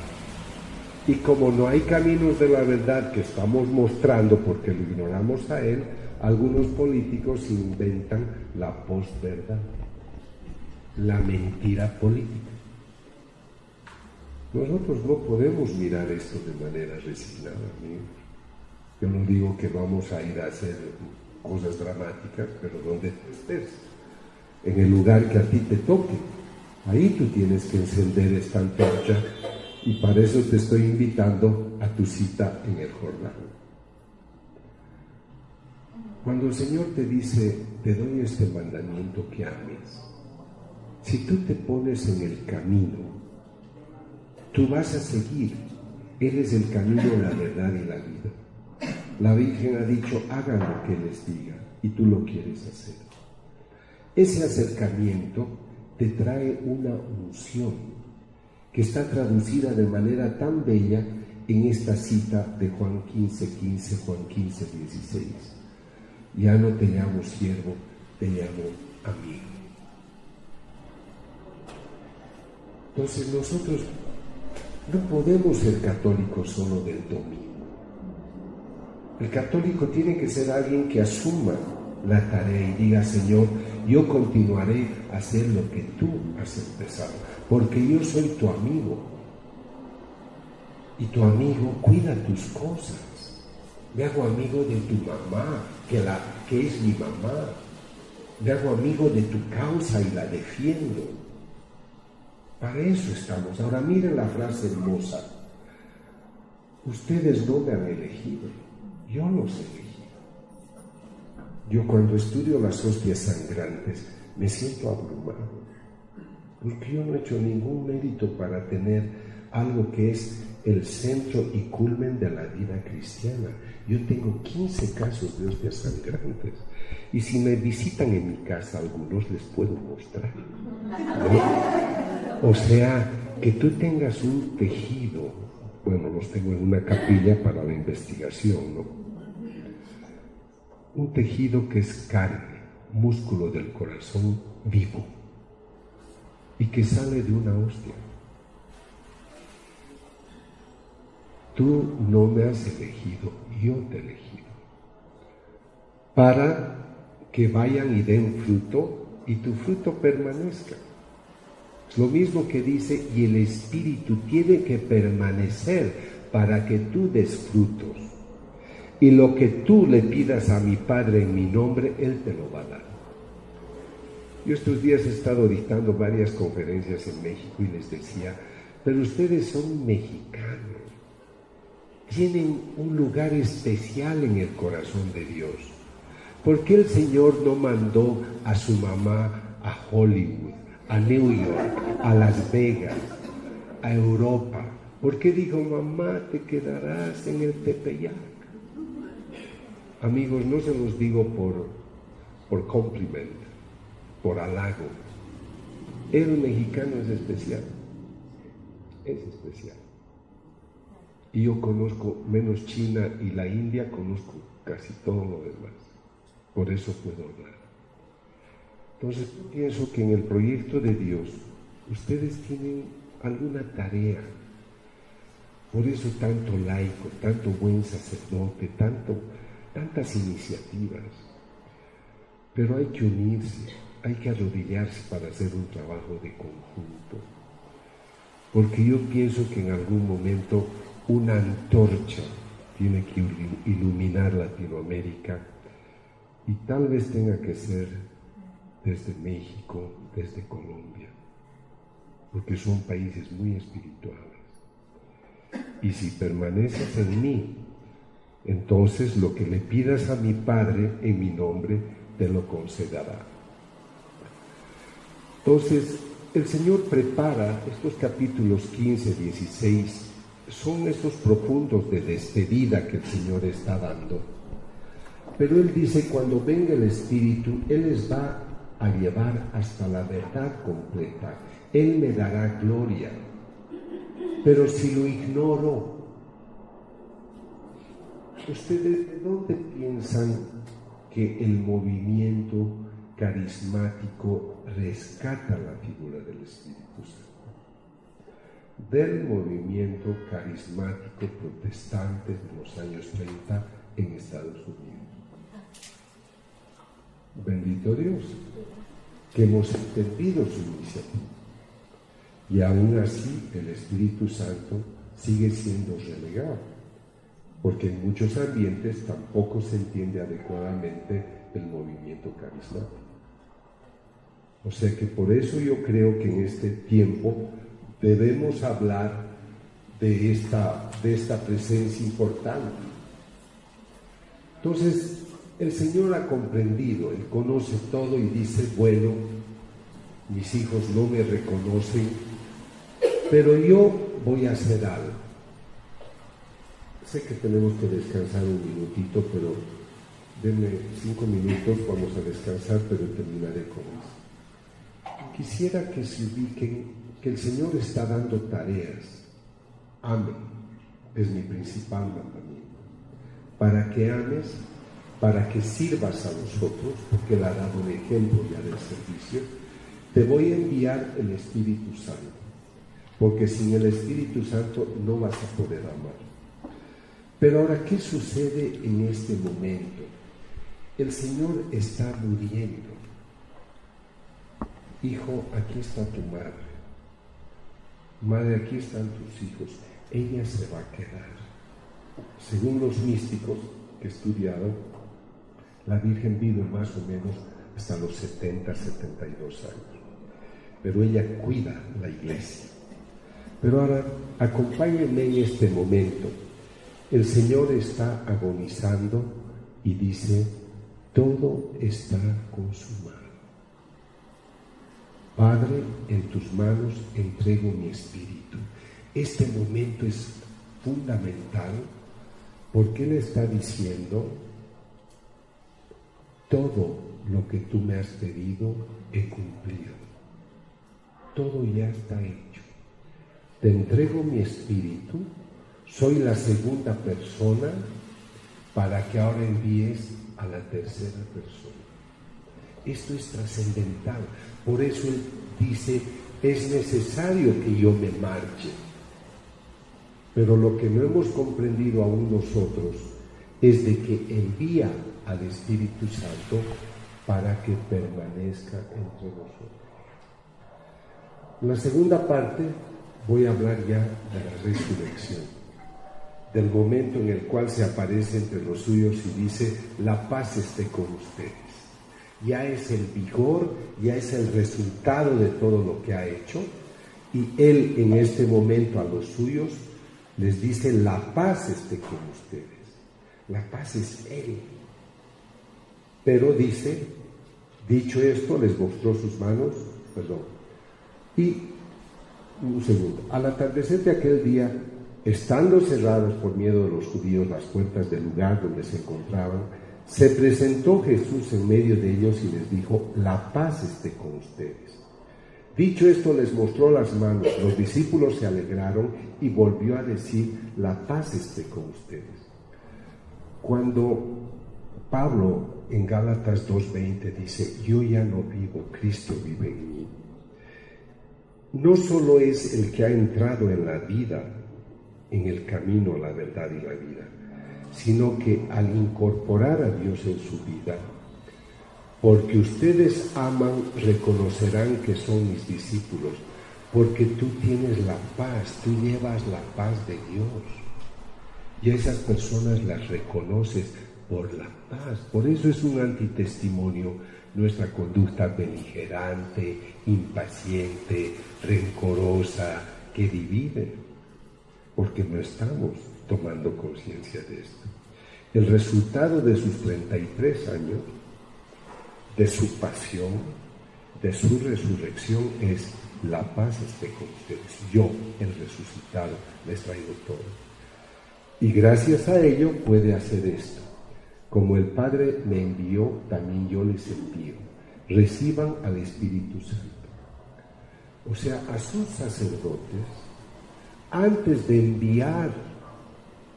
Y como no hay caminos de la verdad que estamos mostrando porque lo ignoramos a Él, algunos políticos inventan la posverdad, la mentira política. Nosotros no podemos mirar esto de manera resignada, amigos. Yo no digo que vamos a ir a hacer cosas dramáticas, pero donde tú estés, en el lugar que a ti te toque, ahí tú tienes que encender esta antorcha, y para eso te estoy invitando a tu cita en el Jordán. Cuando el Señor te dice: te doy este mandamiento, que ames, si tú te pones en el camino, tú vas a seguir. Él es el camino, la verdad y la vida. La Virgen ha dicho: hagan lo que les diga, y tú lo quieres hacer. Ese acercamiento te trae una unción que está traducida de manera tan bella en esta cita de Juan 15:15, Juan 15:16. Ya no te llamo siervo, te llamo amigo. Entonces nosotros no podemos ser católicos solo del domingo. El católico tiene que ser alguien que asuma la tarea y diga: Señor, yo continuaré a hacer lo que tú has empezado, porque yo soy tu amigo. Y tu amigo cuida tus cosas. Me hago amigo de tu mamá, que es mi mamá. Me hago amigo de tu causa y la defiendo. Para eso estamos. Ahora miren la frase hermosa. Ustedes no me han elegido, yo los he elegido. Yo cuando estudio las hostias sangrantes me siento abrumado, porque yo no he hecho ningún mérito para tener algo que es el centro y culmen de la vida cristiana. Yo tengo 15 casos de hostias sangrantes, y si me visitan en mi casa algunos les puedo mostrar, ¿no? O sea, que tú tengas un tejido, bueno, los tengo en una capilla para la investigación, ¿no? Un tejido que es carne, músculo del corazón vivo, y que sale de una hostia. Tú no me has elegido, yo te he elegido, para que vayan y den fruto y tu fruto permanezca. Es lo mismo que dice: y el Espíritu tiene que permanecer para que tú des frutos. Y lo que tú le pidas a mi Padre en mi nombre, Él te lo va a dar. Yo estos días he estado dictando varias conferencias en México y les decía: pero ustedes son mexicanos, tienen un lugar especial en el corazón de Dios. ¿Por qué el Señor no mandó a su mamá a Hollywood, a New York, a Las Vegas, a Europa? ¿Por qué dijo: mamá, te quedarás en el Tepeyac? Amigos, no se los digo por compliment, por halago. El mexicano es especial, es especial. Y yo conozco menos China y la India, conozco casi todo lo demás. Por eso puedo hablar. Entonces pienso que en el proyecto de Dios ustedes tienen alguna tarea. Por eso tanto laico, tanto buen sacerdote, tantas iniciativas. Pero hay que unirse, hay que arrodillarse para hacer un trabajo de conjunto. Porque yo pienso que en algún momento una antorcha tiene que iluminar Latinoamérica, y tal vez tenga que ser desde México, desde Colombia, porque son países muy espirituales. Y si permaneces en mí, entonces lo que le pidas a mi Padre en mi nombre, te lo concederá. Entonces, el Señor prepara estos capítulos 15, 16, son estos profundos de despedida que el Señor está dando. Pero Él dice: cuando venga el Espíritu, Él les va a llevar hasta la verdad completa. Él me dará gloria. Pero si lo ignoro, ¿ustedes de dónde piensan que el movimiento carismático rescata la figura del Espíritu Santo? Del movimiento carismático protestante de los años 30 en Estados Unidos. Bendito Dios, que hemos entendido su iniciativa. Y aún así el Espíritu Santo sigue siendo relegado, porque en muchos ambientes tampoco se entiende adecuadamente el movimiento carismático. O sea que por eso yo creo que en este tiempo debemos hablar de esta presencia importante. Entonces, el Señor ha comprendido, Él conoce todo y dice: bueno, mis hijos no me reconocen, pero yo voy a hacer algo. Sé que tenemos que descansar un minutito, pero denme 5 minutos, vamos a descansar, pero terminaré con eso. Quisiera que se ubiquen que el Señor está dando tareas. Amen, es mi principal mandamiento. Para que ames para que sirvas a los otros, porque Él ha dado el ejemplo ya del servicio, te voy a enviar el Espíritu Santo, porque sin el Espíritu Santo no vas a poder amar. Pero ahora, ¿qué sucede en este momento? El Señor está muriendo. Hijo, aquí está tu madre. Madre, aquí están tus hijos. Ella se va a quedar. Según los místicos que he estudiado, la Virgen vive más o menos hasta los 70, 72 años. Pero ella cuida la iglesia. Pero ahora, acompáñenme en este momento. El Señor está agonizando y dice: todo está consumado. Padre, en tus manos entrego mi espíritu. Este momento es fundamental porque Él está diciendo: todo lo que tú me has pedido he cumplido. Todo ya está hecho. Te entrego mi espíritu. Soy la segunda persona para que ahora envíes a la tercera persona. Esto es trascendental. Por eso Él dice: es necesario que yo me marche. Pero lo que no hemos comprendido aún nosotros es de que envía al Espíritu Santo para que permanezca entre nosotros. En la segunda parte voy a hablar ya de la resurrección, del momento en el cual se aparece entre los suyos y dice: la paz esté con ustedes. Ya es el vigor, ya es el resultado de todo lo que ha hecho, y Él en este momento a los suyos les dice: la paz esté con ustedes. La paz es Él. Pero dice, dicho esto, les mostró sus manos, y un segundo, al atardecer de aquel día, estando cerradas por miedo de los judíos las puertas del lugar donde se encontraban, se presentó Jesús en medio de ellos y les dijo: la paz esté con ustedes. Dicho esto, les mostró las manos. Los discípulos se alegraron y volvió a decir: la paz esté con ustedes. Cuando Pablo en Gálatas 2:20 dice: yo ya no vivo, Cristo vive en mí. No solo es el que ha entrado en la vida, en el camino, la verdad y la vida, sino que al incorporar a Dios en su vida, porque ustedes aman, reconocerán que son mis discípulos, porque tú tienes la paz, tú llevas la paz de Dios, y a esas personas las reconoces por la paz. Por eso es un antitestimonio nuestra conducta beligerante, impaciente, rencorosa, que divide, porque no estamos tomando conciencia de esto. El resultado de sus 33 años, de su pasión, de su resurrección, es: la paz esté con ustedes. Yo, el resucitado, les traigo todo. Y gracias a ello puede hacer esto. Como el Padre me envió, también yo les envío. Reciban al Espíritu Santo. O sea, a sus sacerdotes, antes de enviar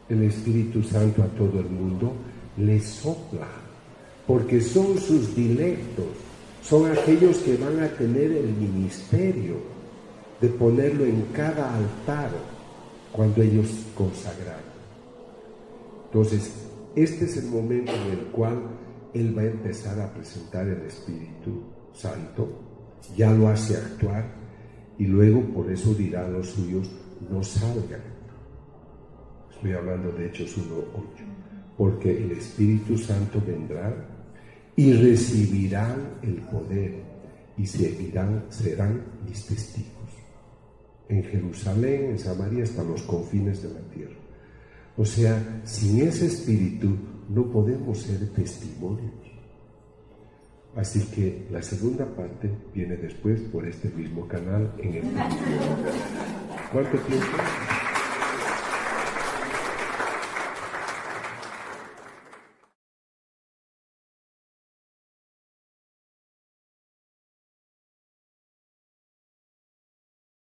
el Espíritu Santo a todo el mundo, les sopla, porque son sus dilectos, son aquellos que van a tener el ministerio de ponerlo en cada altar cuando ellos consagraron. Entonces, este es el momento en el cual Él va a empezar a presentar el Espíritu Santo, ya lo hace actuar, y luego por eso dirá a los suyos: no salgan. Estoy hablando de Hechos 1:8, porque el Espíritu Santo vendrá y recibirán el poder y serán mis testigos en Jerusalén, en Samaria, hasta los confines de la tierra. O sea, sin ese espíritu no podemos ser testimonios. Así que la segunda parte viene después por este mismo canal en el... ¿Cuánto tiempo?